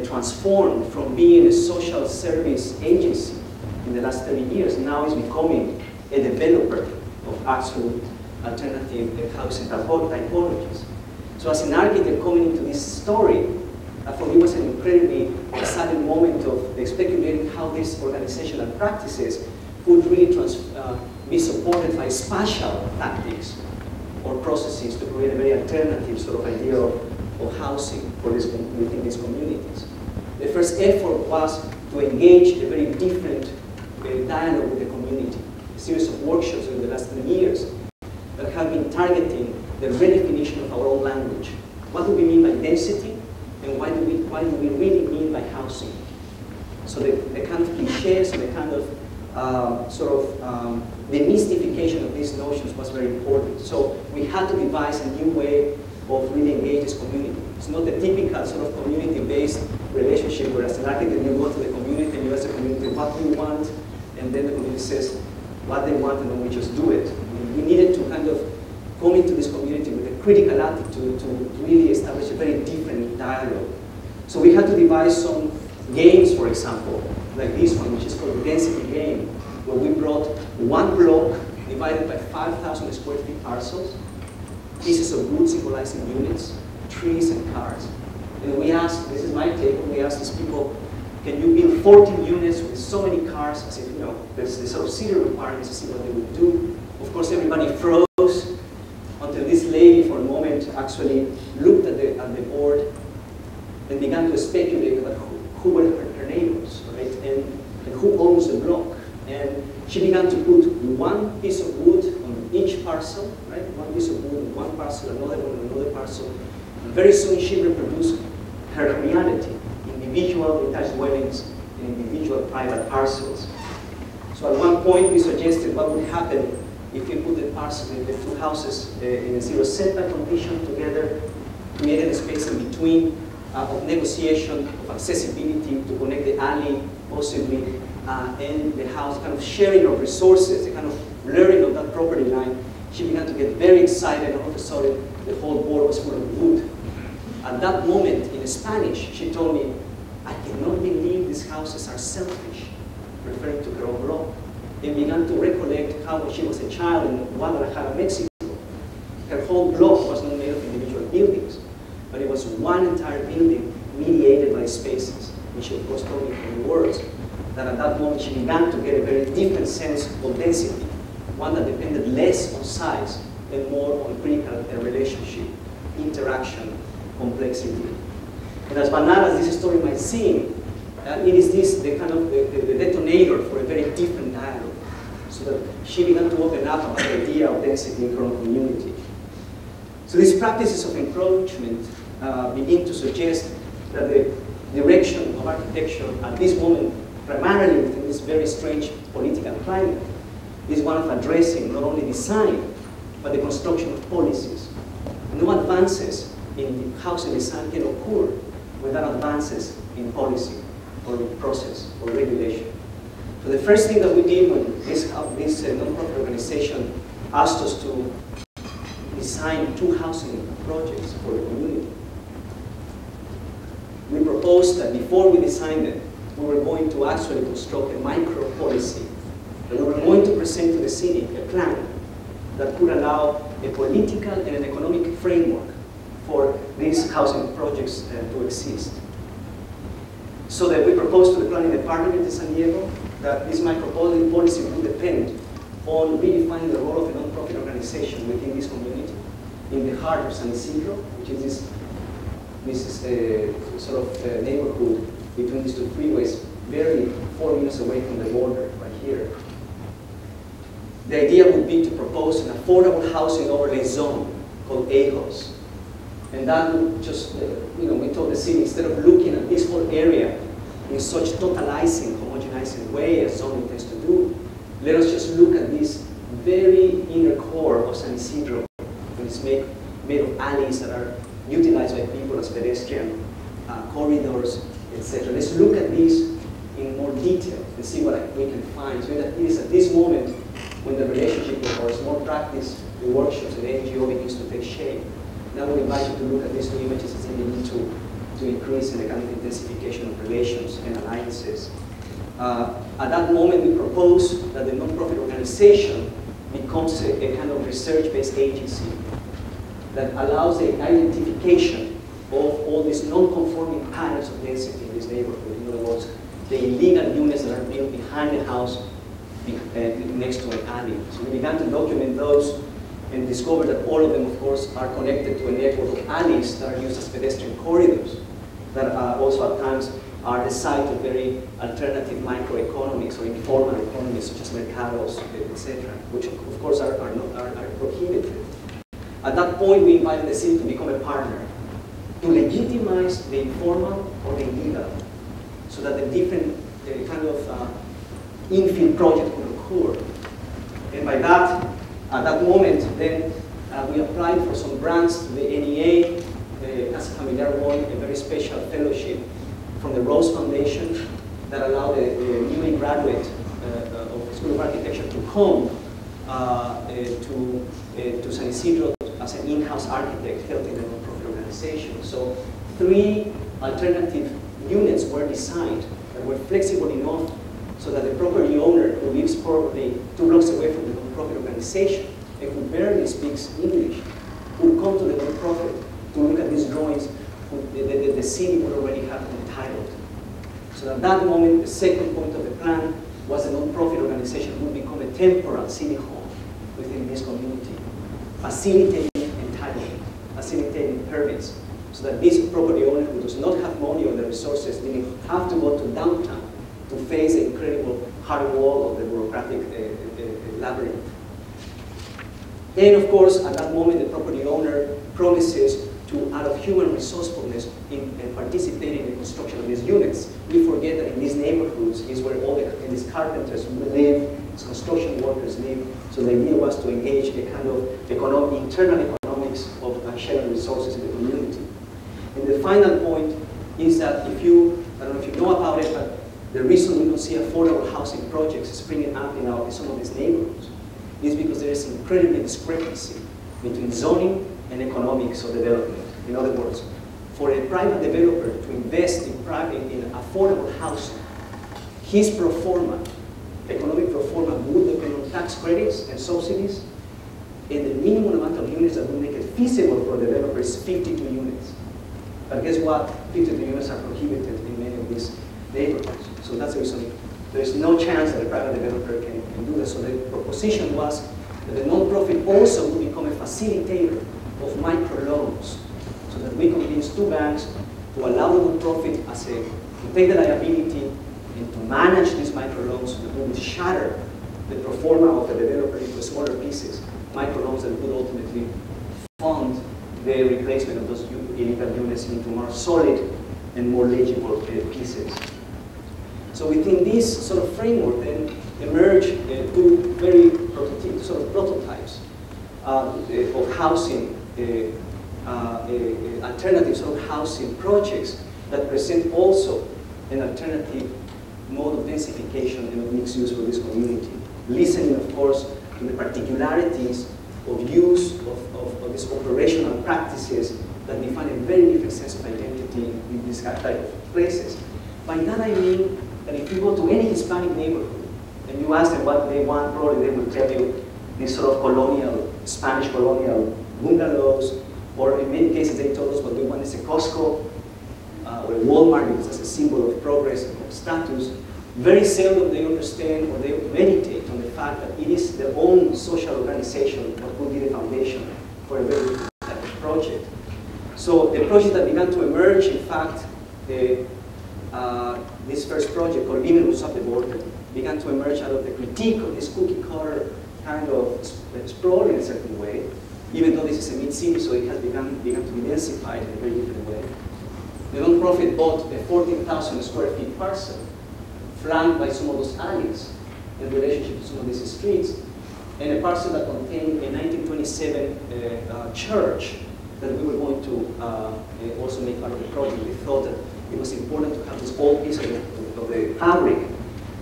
S2: transformed from being a social service agency in the last 30 years, now is becoming a developer of absolute alternative housing typologies. So as an architect coming into this story, for me was an incredibly exciting moment of speculating how these organizational practices could really be supported by spatial tactics or processes to create a very alternative sort of idea of housing for within these communities. The first effort was to engage a very different dialogue with the community, a series of workshops over the last 3 years that have been targeting the redefinition of our own language. What do we mean by density, and why do we really mean by housing? So the kind of cliches and the kind of the mystification of these notions was very important. So we had to devise a new way of really engage this community. It's not the typical sort of community-based relationship where as an architect you go to the community and you ask the community what do you want, and then the community says what they want and then we just do it. We needed to kind of come into this community with a critical attitude to really establish a very different dialogue. So we had to devise some games, for example, like this one, which is called the density game, where we brought one block divided by 5,000 square feet parcels, pieces of wood symbolizing units, trees and cars. And we asked, this is my table, we asked these people, can you build 14 units with so many cars, as if, you know, there's this sort of city requirements to see what they would do. Of course, everybody froze until this lady, for a moment, actually looked at the board and began to speculate about who were her neighbors, right? And who owns the block. And she began to put one piece of wood on each parcel, right? One piece of wood on one parcel, another one on another parcel. And very soon she reproduced her reality, individual detached dwellings and individual private parcels. So at one point we suggested what would happen if you put the parcels in the two houses in a zero setback condition together, created a space in between of negotiation, of accessibility to connect the alley, possibly, and the house, kind of sharing of resources, the kind of blurring of that property line. She began to get very excited, and all of a sudden, the whole board was full of wood. At that moment, in Spanish, she told me, I cannot believe these houses are selfish, referring to her own block, and began to recollect how when she was a child in Guadalajara, Mexico, her whole block was not made of individual buildings, but it was one entire building mediated by spaces, which she of course told me from the words, that at that moment she began to get a very different sense of density, one that depended less on size and more on critical relationship. interaction, complexity. And as banal as this story might seem, it is this the kind of the detonator for a very different dialogue. So that she began to open up about the idea of density in her own community. So these practices of encroachment begin to suggest that the direction of architecture at this moment, primarily within this very strange political climate, is one of addressing not only design, but the construction of policies. No advances in housing design can occur without advances in policy, or in process, or regulation. So the first thing that we did when this non-profit organization asked us to design 2 housing projects for the community, we proposed that before we designed it, we were going to actually construct a micro policy. And we were going to present to the city a plan that could allow a political and an economic framework for these housing projects to exist. So that we proposed to the planning department in San Diego that this micro policy would depend on redefining the role of a non-profit organization within this community, in the heart of San Isidro, which is this sort of neighborhood between these 2 freeways, barely 4 minutes away from the border, right here. The idea would be to propose an affordable housing overlay zone called AHOS. And that would just, we told the city, instead of looking at this whole area in such totalizing, homogenizing way as zoning tends to do, let us just look at this very inner core of San Isidro, and it's made of alleys that are utilized by people as pedestrian corridors, etc. Let's look at this in more detail and see what we can find. So that it is at this moment when the relationship with our small practice, the workshops, and the NGO begins to take shape. And I would invite you to look at these 2 images as they begin to increase in the kind of intensification of relations and alliances. At that moment, we propose that the non-profit organization becomes a kind of research-based agency that allows the identification of all these non-conforming patterns of density in this neighborhood. In other words, the illegal units that are built behind the house next to an alley. So we began to document those and discovered that all of them, of course, are connected to a network of alleys that are used as pedestrian corridors that also at times are the site of very alternative microeconomics or informal economies such as mercados, etc., which of course are prohibited. At that point, we invited the city to become a partner to legitimize the informal or the illegal, so that the different kind of infill project could occur. And by that, at that moment, then we applied for some grants to the NEA, as a familiar one, a very special fellowship from the Rose Foundation that allowed the newly graduate of the School of Architecture to come to San Isidro as an in-house architect helping the non-profit organization. So 3 alternative units were designed that were flexible enough so that the property owner who lives probably 2 blocks away from the non-profit organization and who barely speaks English would come to the non-profit to look at these drawings the city would already have entitled. So at that moment, the second point of the plan was a non-profit organization would become a temporal city hall within this community, facilitating entitlement, facilitating permits, so that this property owner who does not have money or the resources didn't have to go to downtown to face the incredible hard wall of the bureaucratic labyrinth. And of course, at that moment, the property owner promises to, out of human resourcefulness, in participating in the construction of these units. We forget that in these neighborhoods is where all these carpenters live, these construction workers live. So the idea was to engage a kind of internal economics of sharing resources in the community. And the final point is that if you, I don't know if you know about it, but the reason we don't see affordable housing projects springing up in some of these neighborhoods is because there is incredible discrepancy between zoning and economics of development. In other words, for a private developer to invest in affordable housing, his pro forma, economic pro forma, would depend on tax credits and subsidies, and the minimum amount of units that would make it feasible for a developer is 52 units. But guess what? 52 units are prohibited in many of these neighborhoods. So that's the reason there's no chance that a private developer can do that. So the proposition was that the non-profit also would become a facilitator of microloans, so that we convinced two banks to allow the nonprofit to take the liability and to manage these microloans so that we would shatter the pro forma of the developer into smaller pieces, microloans that would ultimately fund the replacement of those illegal units into more solid and more legible pieces. So within this sort of framework, then emerged two very prototypes of housing, alternative sort of housing projects that present also an alternative mode of densification and of mixed use for this community, listening, of course, to the particularities of use of these operational practices that define a very different sense of identity in this type of places. By that I mean that if you go to any Hispanic neighborhood and you ask them what they want, probably they will tell you these sort of colonial, Spanish colonial bungalows, or in many cases they told us what they want is a Costco or a Walmart because it's a symbol of progress and of status. Very seldom they understand or they meditate on the fact that it is their own social organization that will be the foundation for a very different type of project. So the project that began to emerge, in fact, this first project called Living Roots of the Border began to emerge out of the critique of this cookie cutter kind of sprawl in a certain way, even though this is a mid-city, so it has begun to be densified in a very different way. The nonprofit bought a 14,000 square feet parcel, flanked by some of those alleys in relationship to some of these streets, and a parcel that contained a 1927 church that we were going to also make part of the project. We thought that it was important to have this old piece of the fabric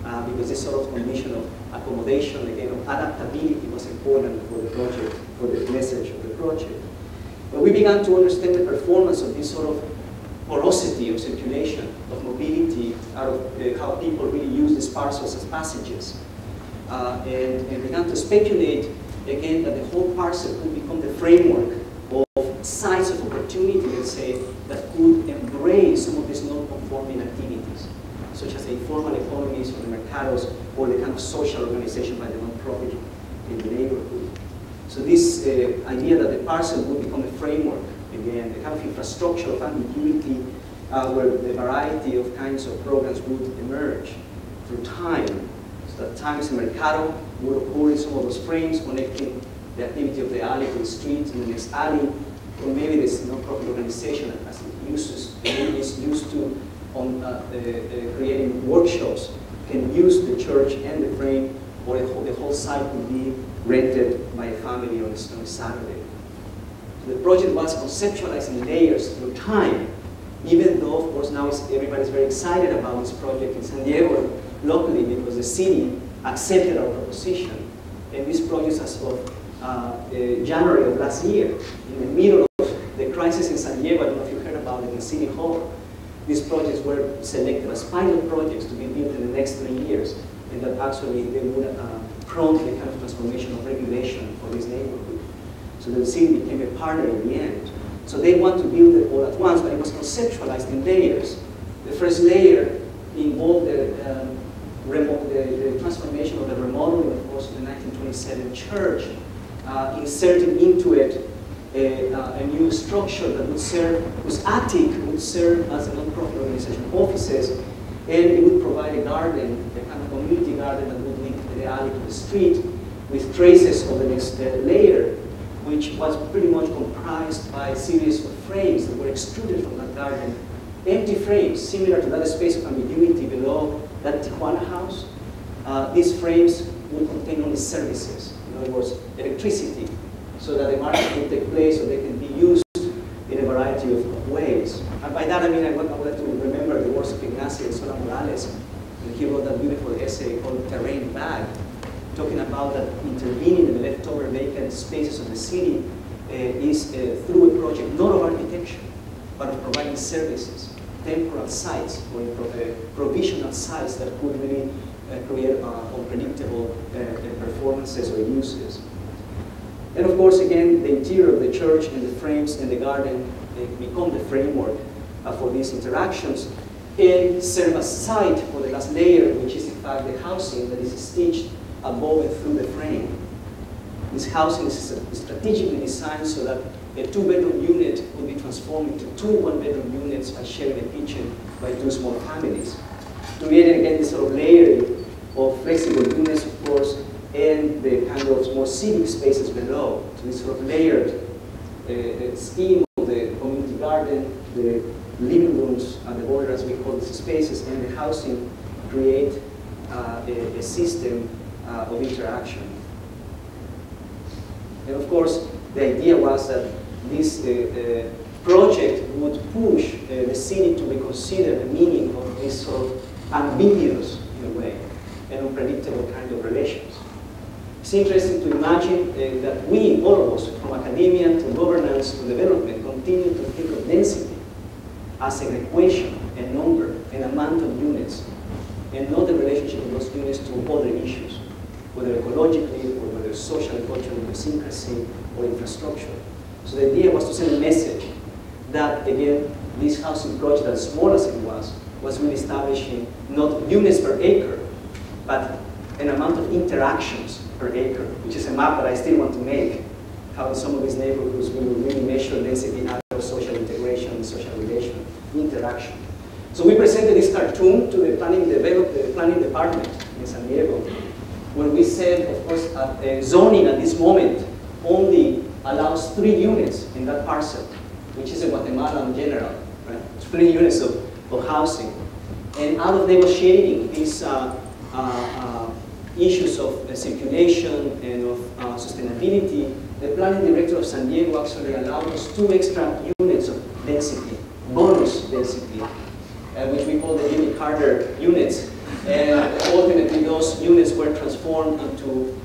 S2: because this sort of condition of accommodation, again, of adaptability was important for the project, for the message of the project. But we began to understand the performance of this sort of porosity of circulation, of mobility, out of how people really use these parcels as passages. And began to speculate, again, that the whole parcel could become the framework of sites of opportunity, let's say, that could embrace some of these non-conforming activities, such as the informal economies or the mercados, or the kind of social organization by the non-profit in the neighborhood. So this idea that the parcel would become a framework, again, the kind of infrastructure of ambiguity where the variety of kinds of programs would emerge through time. So that times the mercado would occur in some of those frames connecting the activity of the alley to the street, and the next alley, or maybe this non-profit organization as it is used to on creating workshops can use the church and the frame, or the whole site could be rented by a family on a Saturday. The project was conceptualized in layers through time, even though, of course, now everybody's very excited about this project in San Diego locally because the city accepted our proposition. And this project, as of January of last year, in the middle of the crisis in San Diego, I don't know if you heard about it in City Hall, these projects were selected as pilot projects to be built in the next 3 years, and that actually they would prompt the kind of transformation of regulation for this neighborhood. So the city became a partner in the end. So they want to build it all at once, but it was conceptualized in layers. The first layer involved the transformation of the remodeling, of course, of the 1927 church, inserting into it a new structure that would serve, whose attic would serve as a non-profit organization offices, and it would provide a garden, a kind of community garden that would link the alley to the street, with traces of the next layer, which was pretty much comprised by a series of frames that were extruded from that garden. Empty frames, similar to that space of ambiguity below that Tijuana house. These frames will contain only services, in other words, electricity, so that the market can take place, so they can be used in a variety of ways. And by that I mean I would like to remember the words of Ignacio Sola Morales, and he wrote that beautiful essay called Terrain Bag, talking about that intervening in the leftover vacant spaces of the city is through a project not of architecture, but of providing services, temporal sites, or provisional sites that could really create unpredictable performances or uses. And of course, again, the interior of the church and the frames and the garden become the framework for these interactions and serve as site for the last layer, which is in fact the housing that is stitched above and through the frame. This housing is strategically designed so that a 2-bedroom unit would be transformed into 2 1-bedroom units and sharing a kitchen by 2 small families. Creating again this sort of layering of flexible units, of course, and the kind of more civic spaces below. So this sort of layered scheme of the community garden, the living rooms at the border, as we call these spaces, and the housing create a system of interaction. And of course, the idea was that this project would push the city to reconsider the meaning of this sort of ambiguous, in a way, and unpredictable kind of relations. It's interesting to imagine that we, all of us, from academia to governance to development, continue to think of density as an equation, a number, an amount of units, and not the relationship of those units to other issues, whether ecologically or whether social and cultural idiosyncrasy or infrastructure. So the idea was to send a message that, again, this housing project, as small as it was really establishing not units per acre, but an amount of interactions per acre, which is a map that I still want to make, how in some of these neighborhoods we will really measure density out of social integration, social relation, interaction. So we presented this cartoon to the planning department in San Diego, where we said, of course, zoning at this moment only allows 3 units in that parcel, which is in Guatemala in general, right? 3 units of housing. And out of negotiating these issues of circulation and of sustainability, the planning director of San Diego actually allowed us 2 extra units of density, bonus density, which we call the Jimmy Carter units. And ultimately, those units were transformed into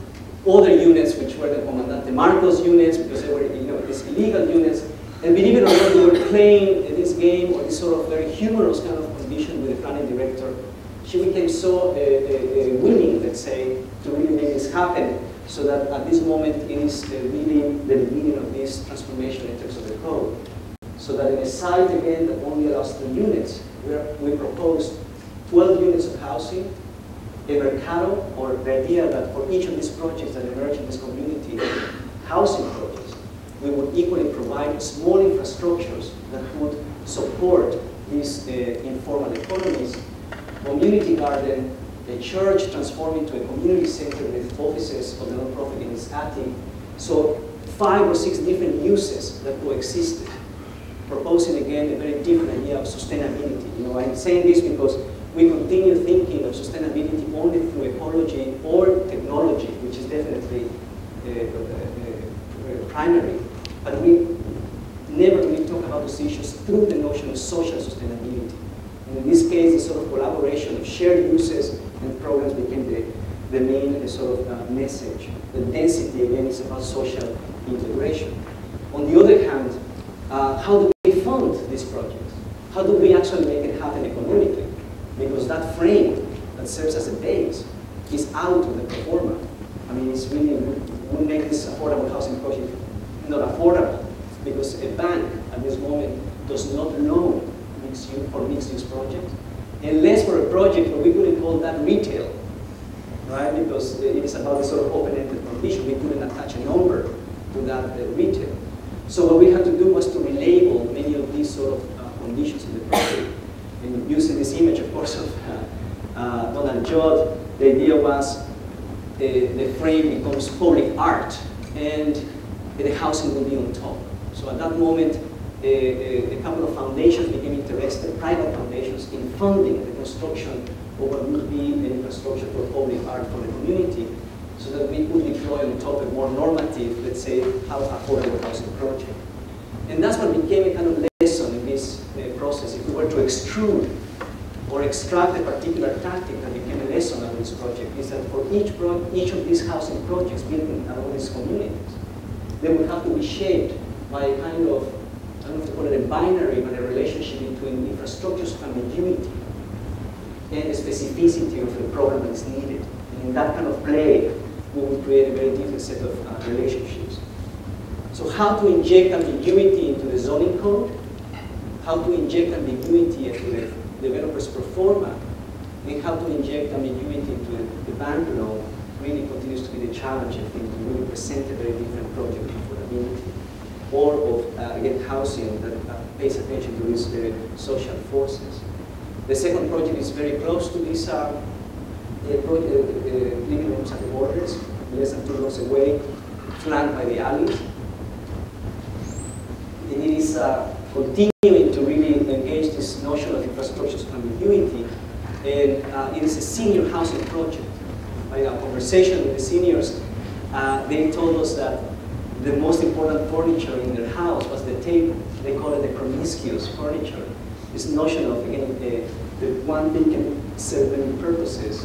S2: other units, which were the Comandante Marcos units, because they were, these illegal units. And believe it or not, we were playing this game, or this sort of very humorous kind of condition with the planning director. She became so willing, let's say, to really make this happen, so that at this moment it is really the beginning of this transformation in terms of the code. So that in a site, again, that only allows 3 units, we proposed 12 units of housing, a mercado, or the idea that for each of these projects that emerge in this community, housing projects, we would equally provide small infrastructures that would support these informal economies, community garden, a church transformed into a community center with offices of the nonprofit in its attic. So 5 or 6 different uses that coexisted, proposing again a very different idea of sustainability. I'm saying this because we continue thinking of sustainability only through ecology or technology, which is definitely primary, but we never really talk about those issues through the notion of social sustainability. And in this case, the sort of collaboration of shared uses and programs became the main sort of message. The density, again, is about social integration. On the other hand, how do we fund these projects? How do we actually make it happen economically? Because that frame that serves as a base is out of the pro forma. I mean, it's really, we make this affordable housing project not affordable, because a bank at this moment does not loan for mixed-use projects, unless for a project where we couldn't call that retail, right? Because it is about a sort of open-ended condition. We couldn't attach a number to that retail. So what we had to do was to relabel many of these sort of conditions in the project. And using this image, of course, of Donald Judd, the idea was the frame becomes public art, and the housing will be on top. So at that moment, a couple of foundations became interested, private foundations, in funding the construction of what would be an infrastructure for public art for the community, so that we could deploy on top a more normative, let's say, affordable housing project. And that's what became a kind of lesson in this process. If we were to extrude or extract a particular tactic that became a lesson of this project, is that for each of these housing projects built around these communities, they would have to be shaped by a kind of, I don't know if to call it a binary, but a relationship between infrastructures of ambiguity and the specificity of the program that is needed. And in that kind of play, we would create a very different set of relationships. So how to inject ambiguity into the zoning code, how to inject ambiguity into the developer's pro forma, and how to inject ambiguity into the bank loan really continues to be the challenge, I think, to really present a very different project of affordability. or of, again, housing that pays attention to these social forces. The second project is very close to this living rooms at the borders, less than 2 blocks away, flanked by the alleys. And it is continuing to really engage this notion of infrastructures ambiguity, and it is a senior housing project. By a conversation with the seniors, they told us that the most important furniture in their house was the table. They call it the promiscuous furniture. This notion of, again, the one thing can serve many purposes.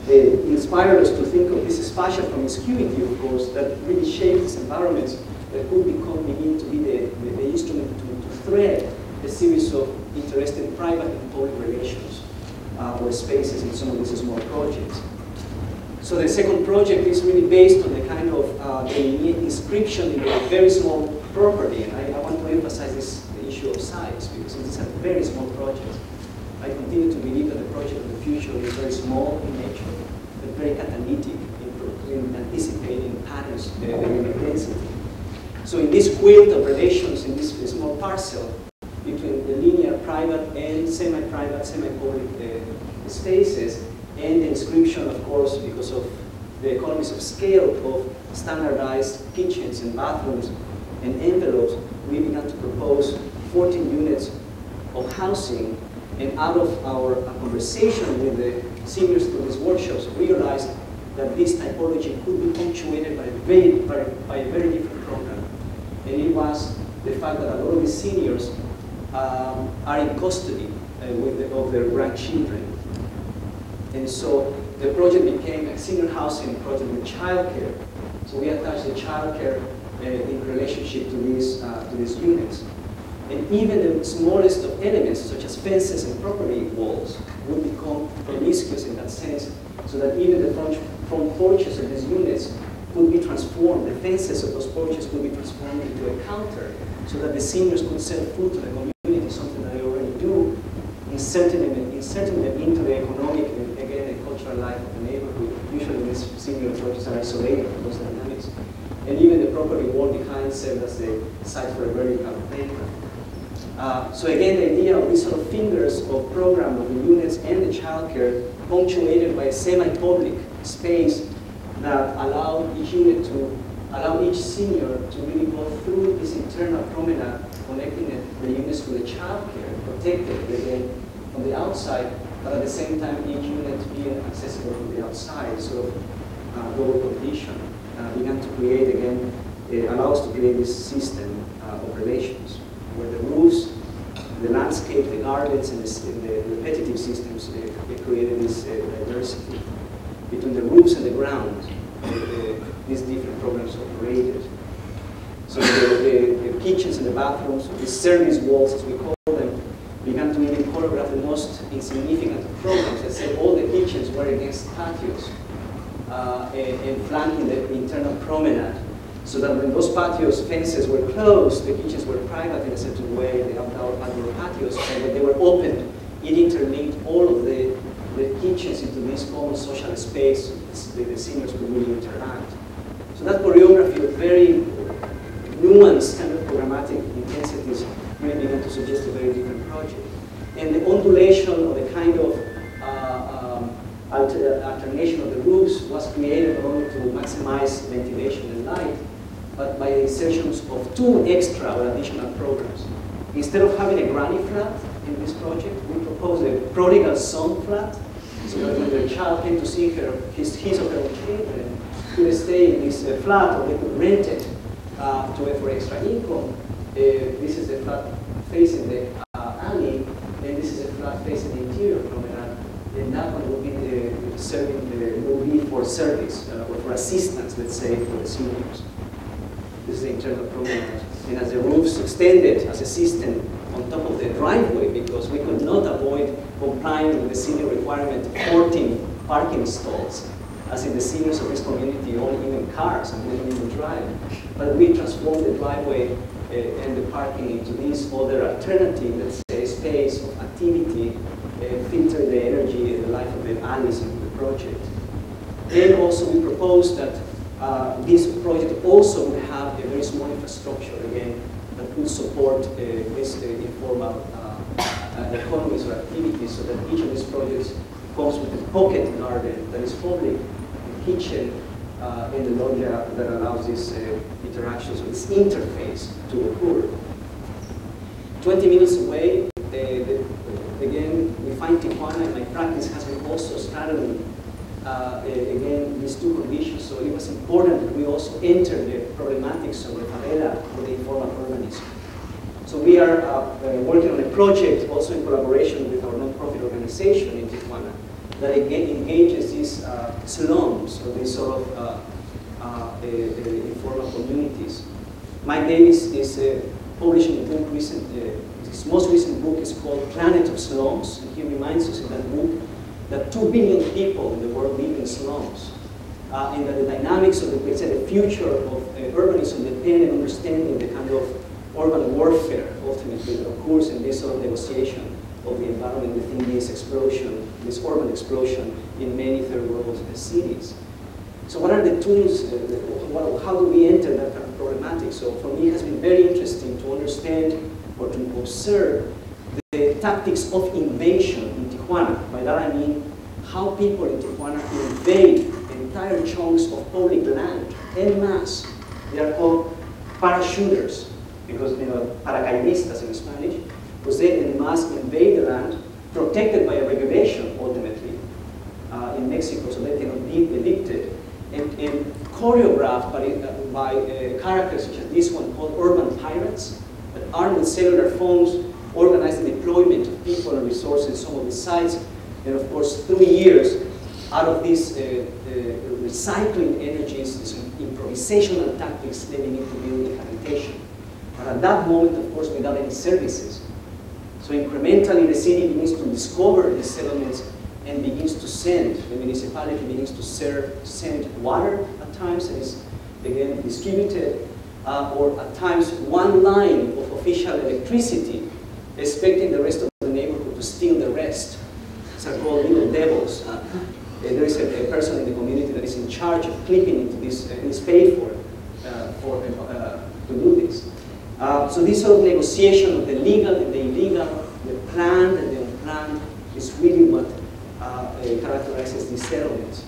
S2: They inspired us to think of this spatial promiscuity, of course, that really shapes these environments that could begin to be the instrument to thread a series of interesting private and public relations or spaces in some of these small projects. So the second project is really based on the kind of the inscription in a very small property, and I want to emphasize this issue of size, because it is a very small project. I continue to believe that the project of the future is very small in nature, but very catalytic in anticipating patterns of density. So in this quilt of relations, in this small parcel between the linear private and semi-private, semi-public spaces, and the inscription, of course, because of the economies of scale of standardized kitchens and bathrooms and envelopes, we began to propose 14 units of housing. And out of our conversation with the seniors through these workshops, realized that this typology could be punctuated by a very different program. And it was the fact that a lot of the seniors are in custody of their grandchildren. And so the project became a senior housing project with childcare. So we attached the childcare in relationship to these units. And even the smallest of elements, such as fences and property walls, would become promiscuous in that sense, so that even the front porches of these units could be transformed. The fences of those porches could be transformed into a counter, so that the seniors could sell food to the community, something that they already do, inserting them into the economic and, again, the cultural life of the neighborhood. Usually these senior projects are isolated from those dynamics. And even the property wall behind served as a site for a vertical playground. So again, the idea of these sort of fingers of program of the units and the childcare, punctuated by a semi-public space that allowed each unit to allow each senior to really go through this internal promenade, connecting the units to the childcare, protected again from the outside, but at the same time each unit being accessible from the outside, sort of double condition, began to create again, allow us to create this system of relations, where the roofs, the landscape, the gardens, and the repetitive systems created this diversity. Between the roofs and the ground, these different programs operated. So the kitchens and the bathrooms, the service walls, as we call them, began to even choreograph the most insignificant programs. Let's say all the kitchens were against patios and flanking the internal promenade, so that when those patios fences were closed, the kitchens were private in a certain way, the outdoor patios, and when they were opened, it interlinked all of the kitchens into this common social space, the seniors could really interact. So that choreography of very nuanced kind of programmatic intensities really began to suggest a very different project. And the ondulation or the kind of alternation of the roofs was created not only to maximize ventilation and light, but by the insertions of 2 extra or additional programs. Instead of having a granny flat in this project, we proposed a prodigal son flat, so that when the child came to see his or her own children, could stay in this flat, or they could rent it for extra income. This is a flat facing the alley, and this is a flat facing the interior promenade, and that one will be will be for service or for assistance, let's say, for the seniors. This is the internal promenade. And as the roofs extended as a system on top of the driveway, because we could not avoid complying with the senior requirement of 14 parking stalls, as in the seniors of this community own even cars and didn't even drive. But we transformed the driveway and the parking into this other alternative, let's say, space of activity, filter the energy and the life of the alleys into the project. And also we proposed that this project also would have a very small infrastructure, again, that could support this informal economies or activities, so that each of these projects comes with a pocket garden that is public, a kitchen, in the loggia that allows these interactions, this interface to occur. 20 minutes away, again, we find Tijuana, and my practice has been also straddling, again, these two conditions. So it was important that we also enter the problematics of the favela or the informal urbanism. So we are working on a project also in collaboration with our non-profit organization in Tijuana that again engages these slums or these sort of informal communities. Mike Davis is publishing a book his most recent book is called Planet of Slums, and he reminds us in that book that 2 billion people in the world live in slums, and that the dynamics of the future of urbanism depend on understanding the kind of urban warfare ultimately that occurs in this sort of negotiation of the environment within this explosion, this urban explosion in many third world cities. So what are the tools, how do we enter that kind of problematic? So for me it has been very interesting to understand or to observe the tactics of invasion in Tijuana. By that I mean how people in Tijuana invade entire chunks of public land en masse. They are called parachuters, because, you know, paracaidistas in Spanish, because they en masse invade the land, protected by a regulation ultimately in Mexico, so they cannot be evicted, and choreographed by characters such as this one called urban pirates, that armed with cellular phones, organize the deployment of people and resources in some of the sites, and of course 3 years out of these recycling energies, these improvisational tactics, they begin to build habitation. But at that moment, of course, without any services. So incrementally, the city begins to discover the settlements and begins to send, the municipality begins to send water at times, and is again distributed, or at times one line of official electricity, expecting the rest of the neighborhood to steal the rest. These are called little devils. There is a person in the community that is in charge of clipping into this, and is paid for to do this. So this sort of negotiation of the legal and the illegal, the planned and the unplanned, is really what characterizes these settlements.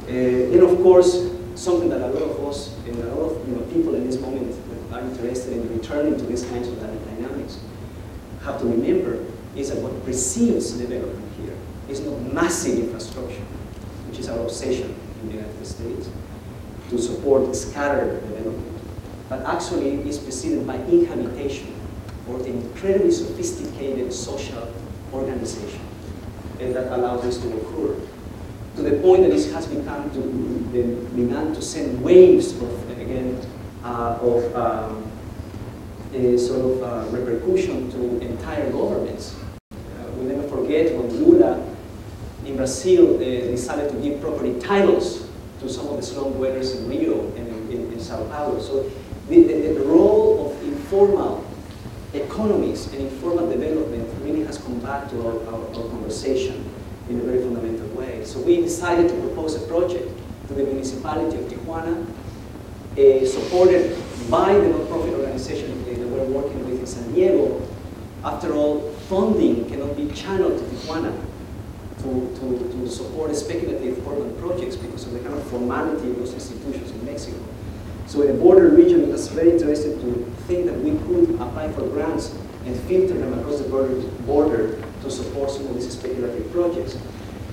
S2: And of course, something that a lot of us and a lot of people in this moment that are interested in returning to these kinds of dynamics have to remember is that what precedes development here is not massive infrastructure, which is our obsession in the United States, to support scattered development, but actually is preceded by inhabitation, or the incredibly sophisticated social organization that allows this to occur, to the point that it has begun to send waves of, again, repercussion to entire governments. We'll never forget when Lula in Brazil decided to give property titles to some of the slum dwellers in Rio and in Sao Paulo. So the role of informal economies and informal development really has come back to our conversation in a very fundamental way. So we decided to propose a project to the municipality of Tijuana, supported by the non-profit organization that we're working with in San Diego. After all, funding cannot be channeled to Tijuana to support speculative urban projects because of the kind of formality of those institutions in Mexico. So in a border region, it was very interesting to think that we could apply for grants and filter them across the border to support some of these speculative projects.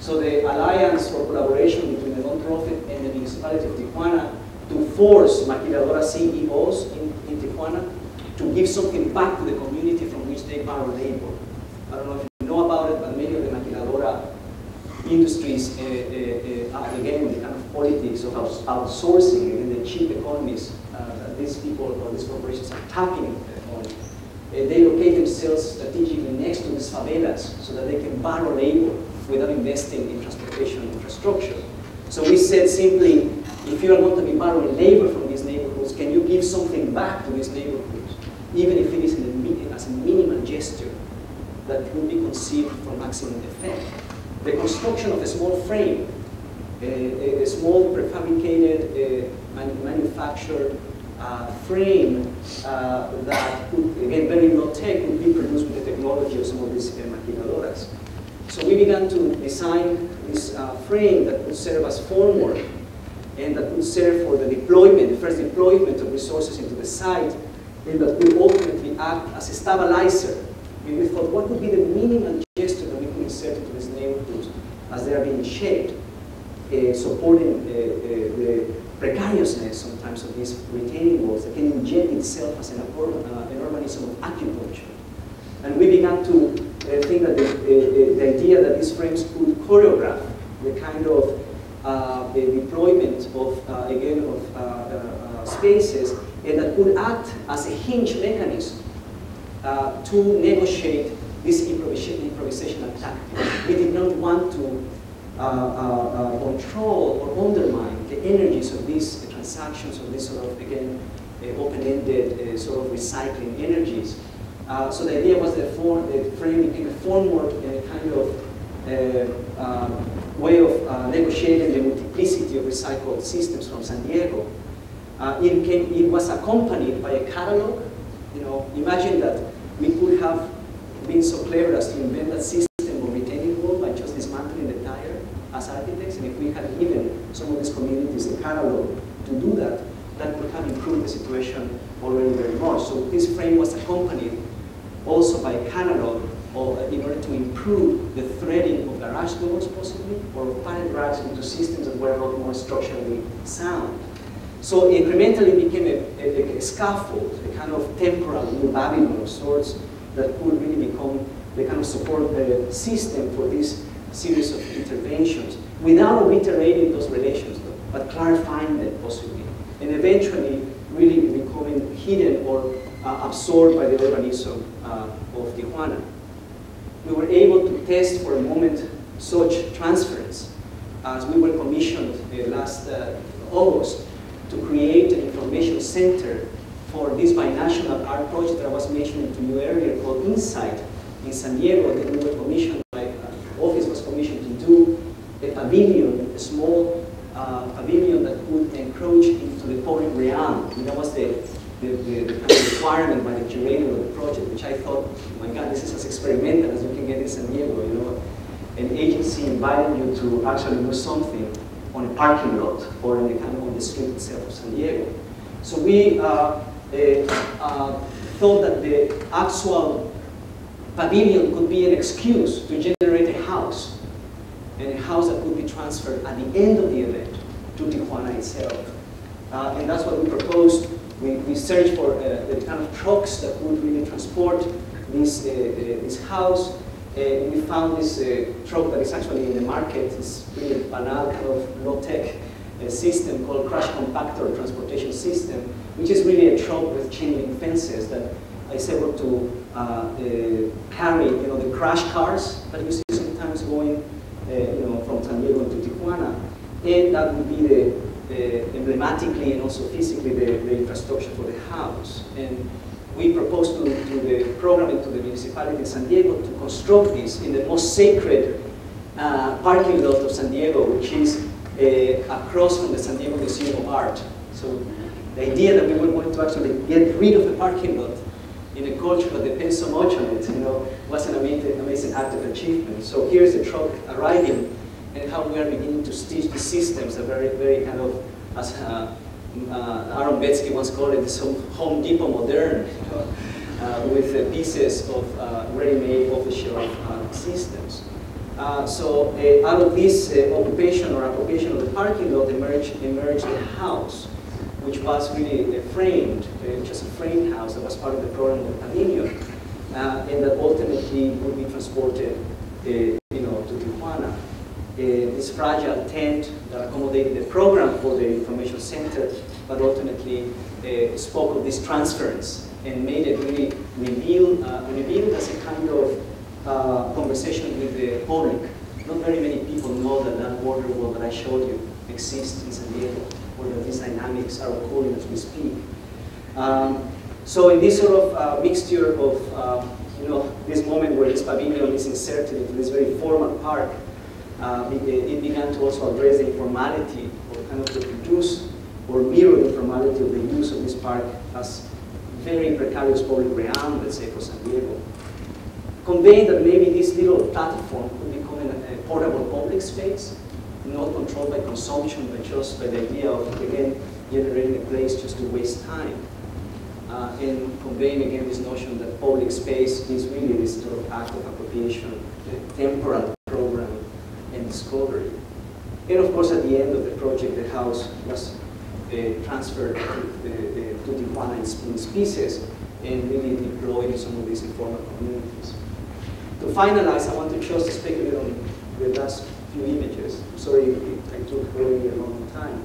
S2: So the alliance for collaboration between the non-profit and the municipality of Tijuana to force maquiladora CEOs in Tijuana to give something back to the community from which they borrow labor. I don't know if you know about it, but many of the maquiladora industries, again, the kind of politics of outsourcing and the cheap economies that these people or these corporations are tapping on. They locate themselves strategically next to these favelas so that they can borrow labor without investing in transportation infrastructure. So we said simply, if you are going to be borrowing labor from these neighborhoods, can you give something back to these neighborhoods, even if it is as a minimal gesture that would be conceived for maximum effect? The construction of a small frame a small prefabricated manufactured frame that could, again, very low tech, would be produced with the technology of some of these maquinadoras. So we began to design this frame that would serve as formwork and that would serve for the deployment, the first deployment of resources into the site, and that would ultimately act as a stabilizer. And we thought, what would be the minimal gesture that we could insert into these neighborhoods as they are being shaped, supporting the precariousness sometimes of these retaining walls that can inject itself as an urbanism of acupuncture. And we began to think that the idea that these frames could choreograph the kind of deployment of, again, of spaces, and that could act as a hinge mechanism to negotiate this improvisational tactic. We did not want to control or undermine the energies of these transactions, of this sort of, again, open-ended sort of recycling energies. So the idea was that the frame became a formwork and a kind of way of negotiating the multiplicity of recycled systems from San Diego. It was accompanied by a catalog. You know, imagine that we could have been so clever as to invent that system of retaining wall by just dismantling the tire as architects, and if we had given some of these communities a catalog to do that, that would have improved the situation already very much. So this frame was accompanied also by a catalog in order to improve the threading of garage doors, possibly, or of pallet racks into systems that were a lot more structurally sound. So incrementally it became a scaffold, a kind of temporal new Babylon of sorts that could really become the kind of support system for this series of interventions without obliterating those relations, though, but clarifying them possibly, and eventually really becoming hidden or absorbed by the urbanism of Tijuana. We were able to test for a moment such transference as we were commissioned last August to create an information center for this binational art project that I was mentioning to you earlier called Insight in San Diego. That we were commissioned, my office was commissioned to do a pavilion, a small pavilion that would encroach into the public realm. And that was the kind of requirement by the curator of the project, which I thought, oh my God, this is as experimental as you can get in San Diego, you know, an agency inviting you to actually do something on a parking lot or in the kind of on the street itself of San Diego. So we thought that the actual pavilion could be an excuse to generate a house, and a house that could be transferred at the end of the event to Tijuana itself. And that's what we proposed. We searched for the kind of trucks that would really transport this house. We found this truck that is actually in the market. It's really a banal kind of low-tech system called crash compactor transportation system, which is really a truck with chain link fences that is able to carry, you know, the crash cars that you see sometimes going, you know, from San Diego to Tijuana, and that would be the emblematically and also physically the infrastructure for the house. And we proposed to the program and to the municipality of San Diego to construct this in the most sacred parking lot of San Diego, which is across from the San Diego Museum of Art. So the idea that we were going to actually get rid of the parking lot in a culture that depends so much on it, you know, was an amazing act of achievement. So here's the truck arriving, and how we are beginning to stitch the systems, a very, very kind of, as Aaron Betsky once called it, this Home Depot modern, you know, with pieces of ready-made off-the-shelf systems. So out of this occupation or appropriation of the parking lot emerged the house, which was really framed, just a framed house that was part of the program of the pavilion, and that ultimately would be transported, you know, to Tijuana. This fragile tent that accommodated the program for the information center, but ultimately spoke of this transference and made it really revealed as a kind of conversation with the public. Not very many people know that that border wall that I showed you exists in San Diego, or that these dynamics are occurring as we speak. So in this sort of mixture of, you know, this moment where this pavilion is inserted into this very formal park, it began to also address the informality, or kind of reproduce or mirror the informality of the use of this park as very precarious public realm, let's say, for San Diego. Conveying that maybe this little platform could become a portable public space, not controlled by consumption, but just by the idea of, again, generating a place just to waste time. And conveying, again, this notion that public space is really this sort of act of appropriation, temporal program, and discovery. And of course, at the end of the project, the house was transferred to Tijuana in pieces and really deployed in some of these informal communities. To finalize, I want to just speculate on the last few images. I'm sorry I took really a long time.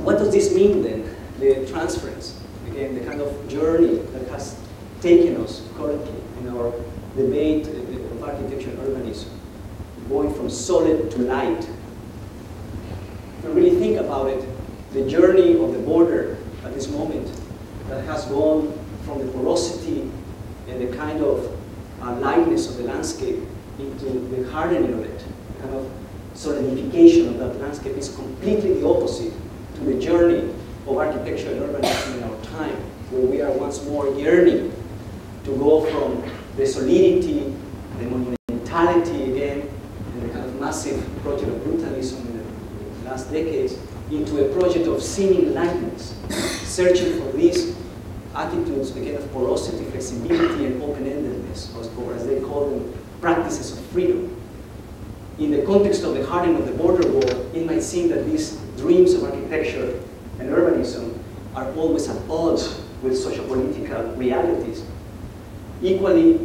S2: What does this mean then? The transference, again, the kind of journey that has taken us currently in our debate of architecture and urbanism, going from solid to light. If you really think about it, the journey of the border at this moment that has gone from the porosity and the kind of lightness of the landscape into the hardening of it, the kind of solidification of that landscape is completely the opposite to the journey of architecture and urbanism in our time, where we are once more yearning to go from the solidity, the monumentality again, and the kind of massive project of brutalism in the last decades, into a project of seeming lightness, searching for these attitudes, again, of porosity, flexibility, and open-endedness, or as they call them, practices of freedom. In the context of the hardening of the border wall, it might seem that these dreams of architecture and urbanism are always at odds with socio-political realities. Equally,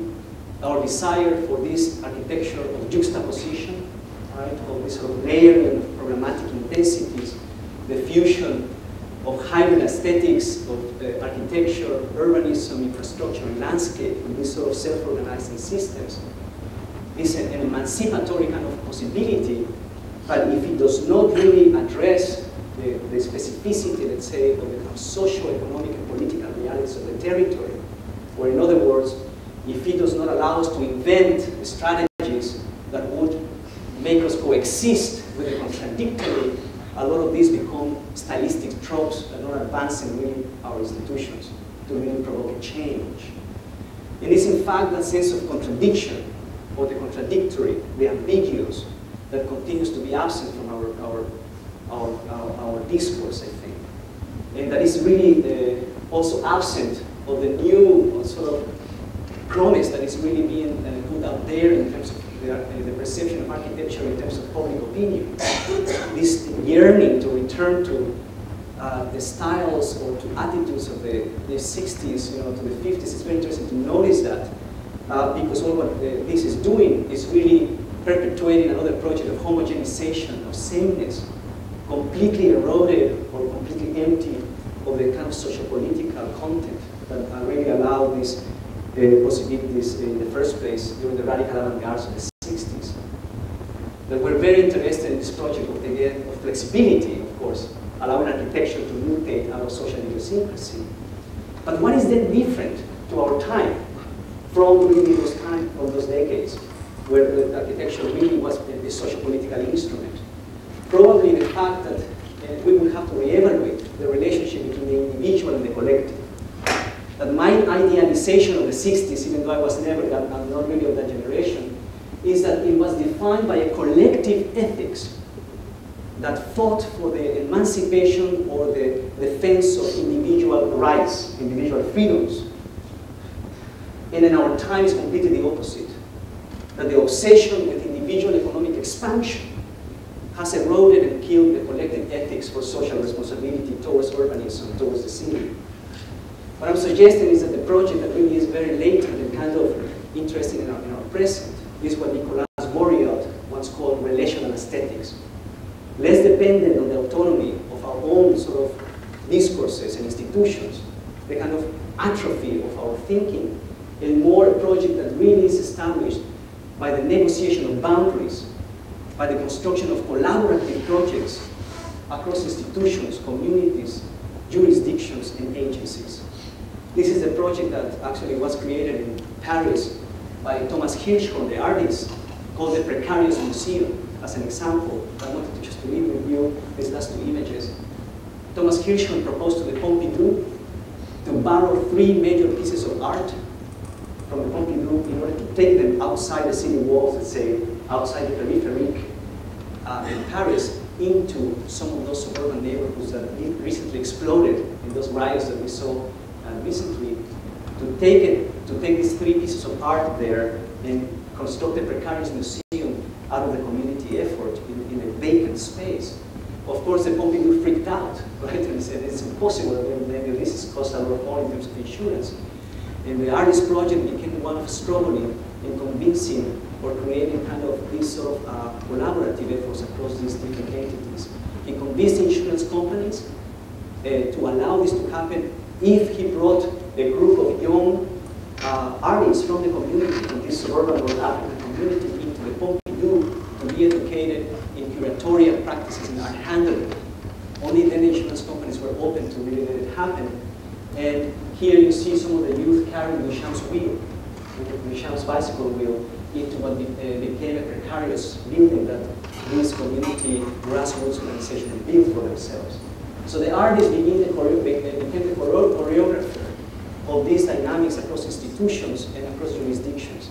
S2: our desire for this architecture of juxtaposition, right, of this sort of layering of programmatic intensities, the fusion of hybrid aesthetics of architecture, urbanism, infrastructure, and landscape in these sort of self-organizing systems is an emancipatory kind of possibility, but if it does not really address the specificity, let's say, of the kind of socio-economic and political realities of the territory, or in other words, if it does not allow us to invent strategies that would make us coexist with the contradictory, a lot of these become stylistic tropes that are not advancing really our institutions to really provoke a change. It is in fact that sense of contradiction, or the contradictory, the ambiguous, that continues to be absent from our discourse, I think. And that is really also absent of the new sort of promise that is really being put out there in terms of the perception of architecture in terms of public opinion. This yearning to return to the styles or to attitudes of the 60s, to the 50s, it's very interesting to notice that because all what this is doing is really perpetuating another project of homogenization, of sameness, completely eroded or completely empty of the kind of socio-political content that really allowed these possibilities in the first place during the radical avant-garde of the 60s. That we're very interested in this project of, again, of flexibility, of course, allowing architecture to mutate out of social idiosyncrasy. But what is then different to our time from really those decades where the architecture really was a socio-political instrument? Probably the fact that we will have to reevaluate the relationship between the individual and the collective. That my idealization of the 60s, even though I was never, I'm not really of that generation, is that it was defined by a collective ethics that fought for the emancipation or the defense of individual rights, individual freedoms. And in our time is completely the opposite. That the obsession with individual economic expansion has eroded and killed the collective ethics for social responsibility towards urbanism, towards the city. What I'm suggesting is that the project that really is very latent and kind of interesting in our present is what Nicolas Goriot once called relational aesthetics. Less dependent on the autonomy of our own sort of discourses and institutions, the kind of atrophy of our thinking, and more a project that really is established by the negotiation of boundaries, by the construction of collaborative projects across institutions, communities, jurisdictions, and agencies. This is a project that actually was created in Paris by Thomas Hirschhorn, the artist, called the Precarious Museum, as an example. I wanted to just leave with you these last two images. Thomas Hirschman proposed to the Pompidou to borrow 3 major pieces of art from the Pompidou in order to take them outside the city walls, let's say, outside the periphery in Paris, into some of those suburban neighborhoods that recently exploded in those riots that we saw recently, to take these 3 pieces of art there and construct a Precarious Museum out of the community effort in a vacant space. Of course, the Pompidou freaked out, right? And he said, it's impossible, maybe this costs a lot of money in terms of insurance. And the artist project became one of struggling and convincing or creating kind of this sort of collaborative efforts across these different entities. He convinced insurance companies to allow this to happen if he brought a group of young artists from the community, from this suburban North African community, into the Pompidou to be educated in curatorial practices in art handling. Only then insurance companies were open to really let it happen. And here you see some of the youth carrying Duchamp's wheel, Duchamp's bicycle wheel, into what became a precarious building that this community grassroots organization built for themselves. So the artist became the choreographer of these dynamics across institutions and across jurisdictions.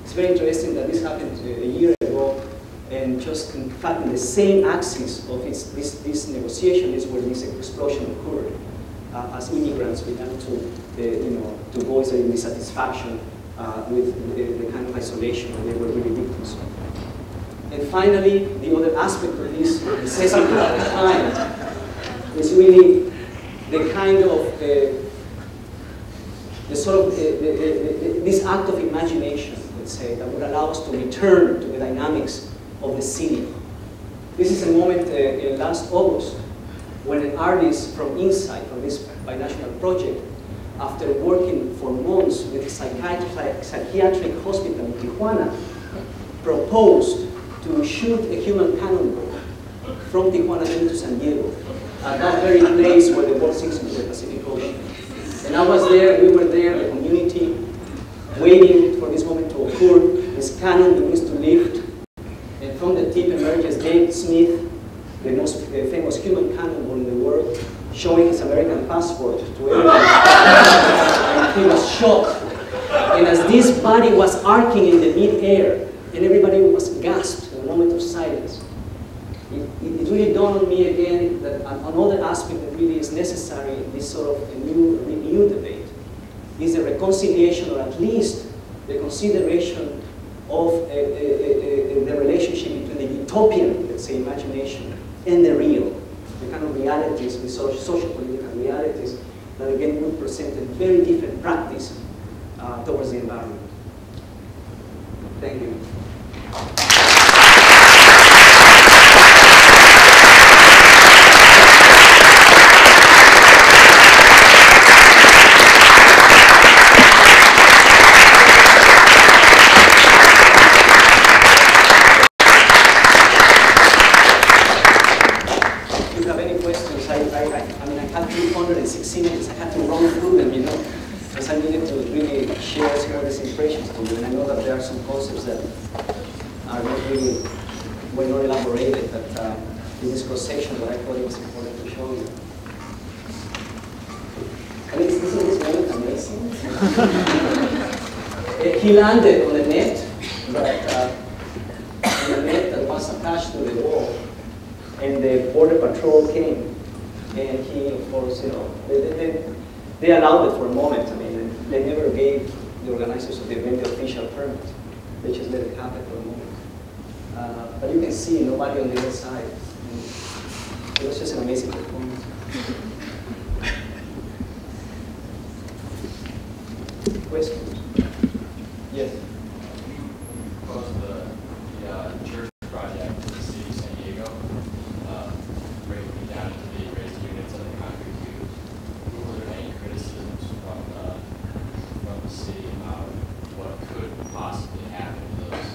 S2: It's very interesting that this happened a year ago, and just in fact in the same axis of this negotiation is where this explosion occurred. As immigrants began to voice their dissatisfaction with the kind of isolation that they were really victims of. And finally, the other aspect of this necessity at the time is really the kind of this act of imagination, let's say, that would allow us to return to the dynamics of the city. This is a moment in last August when an artist from Insight, from this binational project, after working for months with a psychiatric hospital in Tijuana, proposed to shoot a human cannonball from Tijuana into San Diego, at that very place where the war sinks into the Pacific Ocean. And I was there, we were there, the community, waiting for this moment to occur. This cannon begins to lift, and from the tip emerges Dave Smith, the most famous human cannonball in the world, showing his American passport to everyone. And he was shot. And as this body was arcing in the mid-air, and everybody was gasped in a moment of silence, it really dawned on me again that another aspect that really is necessary in this sort of renewed debate is the reconciliation, or at least the consideration of the relationship between the utopian, let's say, imagination and the real, the kind of realities, the social political realities that again would present a very different practice towards the environment. Thank you. Minutes. I had to run through them, because I needed to really share some of these impressions to you. And I know that there are some concepts that are not really well not elaborated, but in this cross section, what I thought it was important to show you. I mean, isn't this moment amazing? He landed on a net, that was attached to the wall, and the border patrol came. And he, of course, they allowed it for a moment. I mean, they never gave the organizers of the event the official permit. They just let it happen for a moment. But you can see nobody on the other side. It was just an amazing performance. Questions? Yes?
S3: Proposed the church project in the city of San Diego, breaking down into the raised units and the concrete cubes. Were there any criticisms from the city about what could possibly happen to those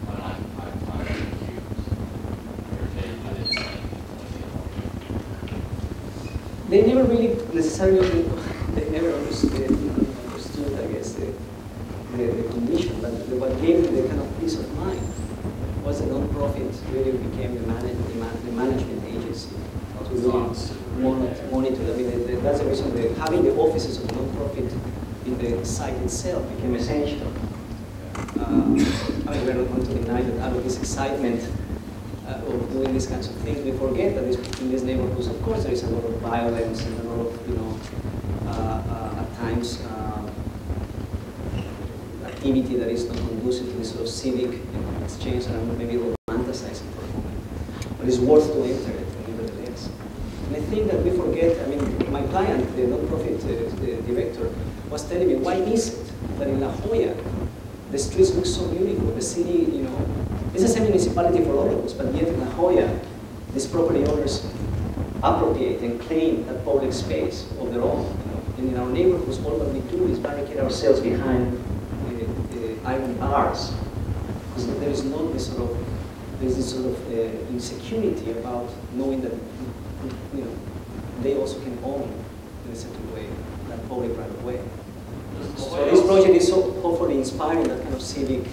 S3: unoccupied concrete cubes? Or they didn't say anything?
S2: They never really necessarily, they never understood, I guess, the condition, but what gave them the kind of peace of mind really became the management agency to really monitor. I mean, that's the reason that having the offices of non-profit in the site itself became essential. I mean, we're not going to deny that out of this excitement of doing these kinds of things, we forget that in these neighborhoods, of course, there is a lot of violence and a lot of, at times, activity that is not conducive to this sort of civic exchange, and I'm maybe romanticizing for a moment. But it's worth to enter it, nevertheless. And I think that we forget, I mean, my client, the non-profit director, was telling me, why is it that in La Jolla, the streets look so beautiful, the city, it's the same municipality for all of us, but yet in La Jolla, these property owners appropriate and claim that public space of their own. And in our neighborhoods, all that we do is barricade ourselves behind iron bars, because there is not this sort of insecurity about knowing that they also can own in a certain way that public right of way. So this project is so hopefully inspiring that kind of civic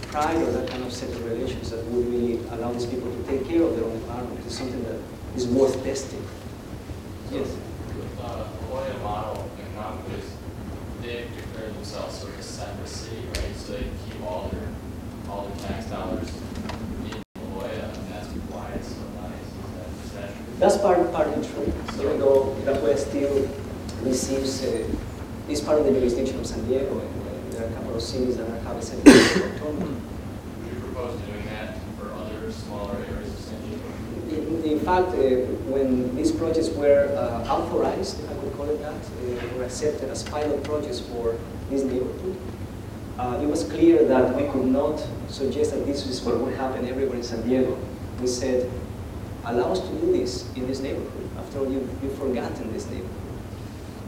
S2: pride or that kind of set of relations that would really allow these people to take care of their own environment. It's something that is worth testing. Yes.
S3: With the Hoya model economically, they declare themselves sort of a separate city, right? So they keep all their tax dollars in La Jolla, and that's why it's so nice. Is that true?
S2: That's partly true. Even though La Jolla still receives, is part of the jurisdiction of San Diego, and there are a couple of cities that have a separate autonomy.
S3: Would you propose doing that for other smaller areas of San Diego?
S2: In fact, when these projects were authorized, if I could call it that, were accepted as pilot projects for this neighborhood, it was clear that we could not suggest that this is what would happen everywhere in San Diego. We said, allow us to do this in this neighborhood. After all, you've forgotten this neighborhood.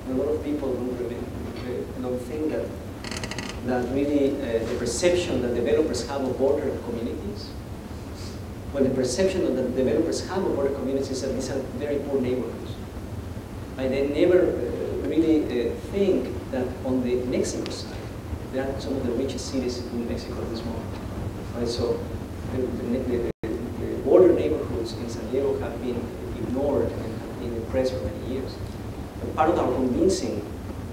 S2: And a lot of people don't think that really the perception that developers have of border communities, well, the perception that the developers have of border communities is that these are very poor neighborhoods. And they never really think that on the Mexico side, there are some of the richest cities in Mexico at this moment. Right? So the border neighborhoods in San Diego have been ignored and have been repressed for many years. But part of our convincing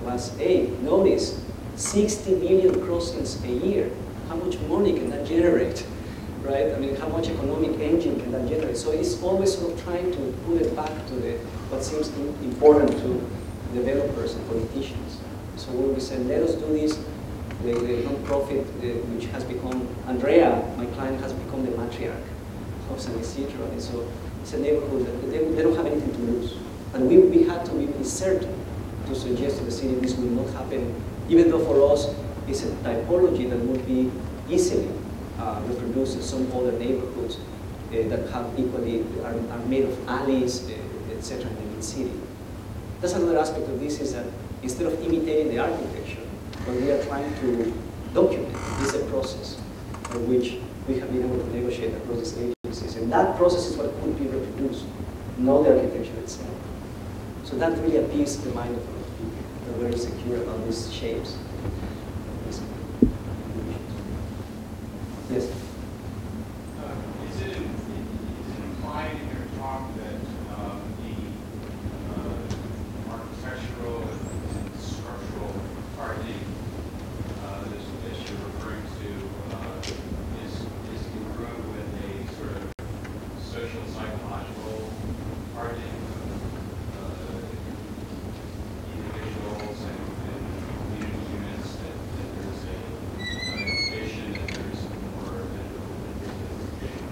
S2: was, hey, notice 60 million crossings a year. How much money can that generate? Right? I mean, how much economic engine can that generate? So it's always sort of trying to pull it back to what seems important to developers and politicians. So when we said, let us do this, the non-profit, which has become, Andrea, my client, has become the matriarch of San Isidro. And so it's a neighborhood that they don't have anything to lose. And we had to be certain to suggest to the city this will not happen, even though for us it's a typology that would be easily reproduced in some other neighborhoods that have equally, are made of alleys, etc. in the mid-city. That's another aspect of this, is that instead of imitating the architecture, what we are trying to document is a process by which we have been able to negotiate across these agencies. And that process is what could be reproduced, not the architecture itself. So that really appeals to the mind of a lot of people. They're very secure about these shapes. Yes?
S4: Is it implied in your talk that the architectural and structural hardening that you're referring to is congruent with a sort of social psychological hardening of individuals and community units, that there's an implication that there's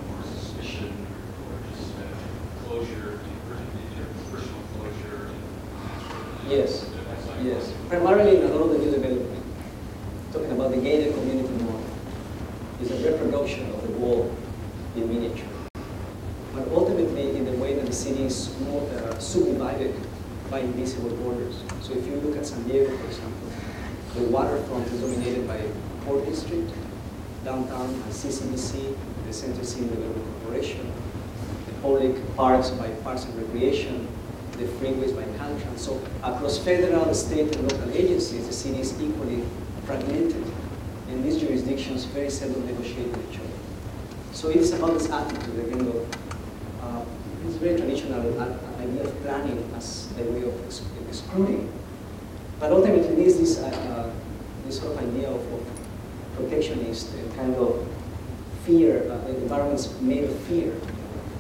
S4: more suspicion or just closure, interpersonal closure?
S2: Yes. Yes. Primarily in a lot of the new development, talking about the gated community model, is a reproduction of the wall in miniature. But ultimately in the way that the city is more subdivided by invisible borders. So if you look at San Diego, for example, the waterfront is dominated by Port District, downtown and CCDC, the Central City Development Corporation, the public parks by Parks and Recreation, the freeways by Caltrans. So across federal, state, and local agencies, the city is equally fragmented. And these jurisdictions very seldom negotiate with each other. So it's about this attitude again of this very traditional idea of planning as a way of excluding. But ultimately, this sort of idea of protectionist kind of fear, environments made of fear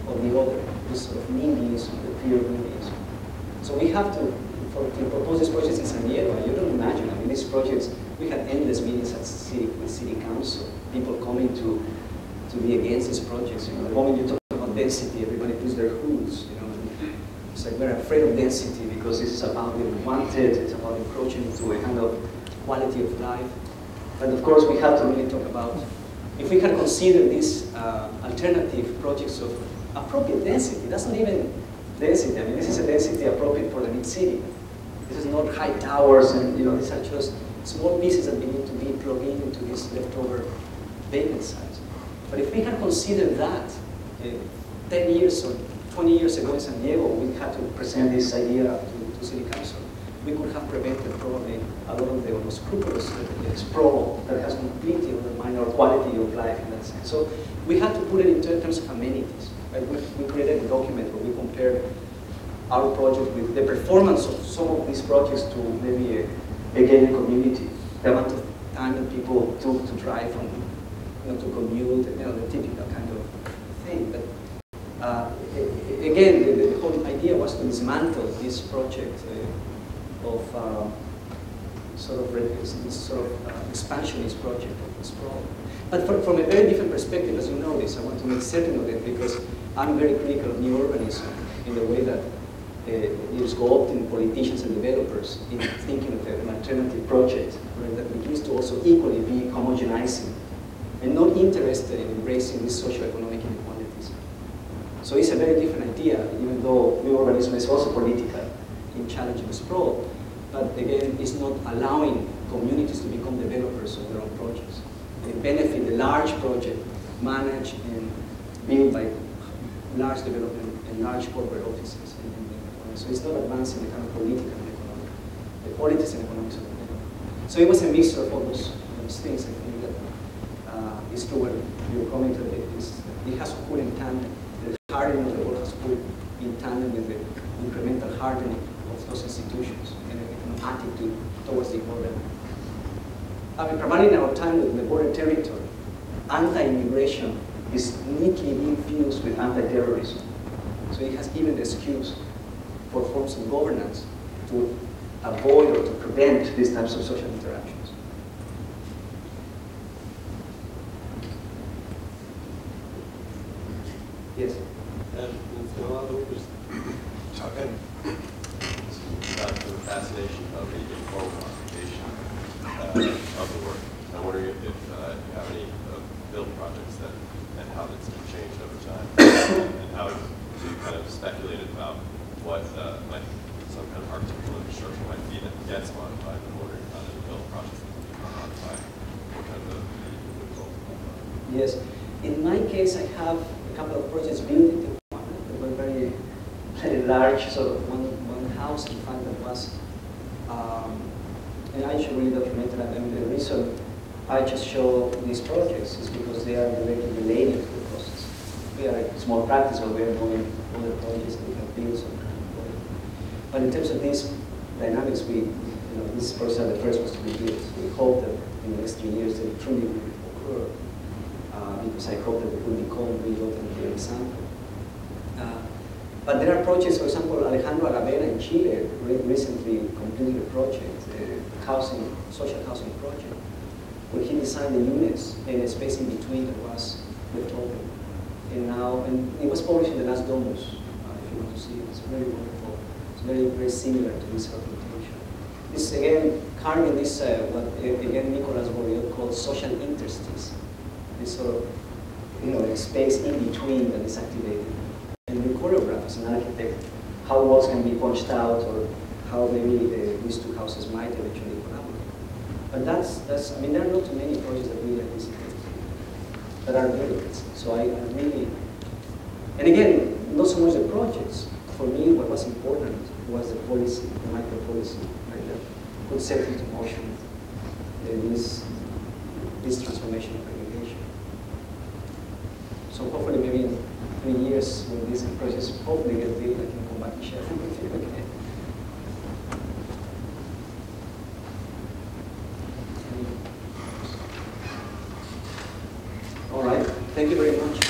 S2: of the other, this sort of NIMBYism, the fear of NIMBYism. So we have to propose these projects in San Diego. You don't imagine, I mean, these projects, we had endless meetings at with city council, people coming to be against these projects. You know, the moment you talk about density, everybody puts their hoods, you know. It's like we're afraid of density because this is about the unwanted, it's about encroaching into a kind of quality of life. But of course, we have to really talk about, if we can consider these alternative projects of appropriate density, that's not even density. I mean, this is a density appropriate for the mid-city. This is not high towers, and you know, these are just small pieces that need to be plugged into these leftover vacant sites. But if we can consider that 10 years or 20 years ago in San Diego, we had to present this idea to City Council. We could have prevented probably a lot of the unscrupulous sprawl that has completely undermined our quality of life in that sense. So we had to put it in terms of amenities. Right? We created a document where we compared our project with the performance of some of these projects to maybe a gated community, the amount of time that people took to drive from, you know, to commute, you know, the typical kind of thing. But again, the whole idea was to dismantle this project of this sort of expansionist project of sprawl. But from a very different perspective, as you know this, I want to make certain of it because I'm very critical of new urbanism in the way that it is co-opting politicians and developers in thinking of an alternative project, right, that begins to also equally be homogenizing and not interested in embracing these socioeconomic inequalities. So it's a very different idea, even though new urbanism is also political in challenging sprawl. But again, it's not allowing communities to become developers of their own projects. They benefit the large project managed and built by large development and large corporate offices. So it's not advancing the kind of political and economic, the politics and economics of the development. So it was a mixture of all those things. I think that is true when you're commenting it. It has occurred in tandem. The hardening of the world has occurred in tandem with the incremental hardening of those institutions and an attitude towards the border. I mean, primarily in our time with the border territory, anti-immigration is neatly being fused with anti-terrorism. So it has given the excuse for forms of governance to avoid or to prevent these types of social interactions. Yes?
S5: Talking about the fascination of the informal occupation of the work. I'm wondering if you have any build projects and how that's changed over time, and how you kind of speculated about what like some kind of architectural infrastructure might be that gets modified. I'm wondering how the build projects that become modified, what kind of the result of that.
S2: Yes. In my case, I have a couple of projects built into one. They were very large, sort of one house, in fact, that was, and I should really document it. I mean, the reason I just show these projects is because they are directly related to the process. We are a small practice where we are doing other projects that we have built some kind of project. But in terms of these dynamics, these projects are the first ones to be built. So we hope that in the next 3 years they truly will occur. Because I hope that it will become really ultimately an example. But there are projects, for example, Alejandro Aravena in Chile recently completed a project, a social housing project, where he designed the units and a space in between that was left open. And it was published in the last Domus, if you want to see it. It's very wonderful. It's very, very similar to this representation. This, again, carving this, what again Nicolas Bourdieu called social interstice. This sort of, a space in between that is activated. And you choreograph as an architect how walls can be punched out or how maybe these two houses might eventually collaborate. But I mean, there are not too many projects that really anticipate that are built. So I really, and again, not so much the projects. For me, what was important was the policy, the micro policy, right, that could set into motion this transformation of regulation. So hopefully maybe in 3 years when this process hopefully gets built, I can come back and share it with you again. All right, thank you very much.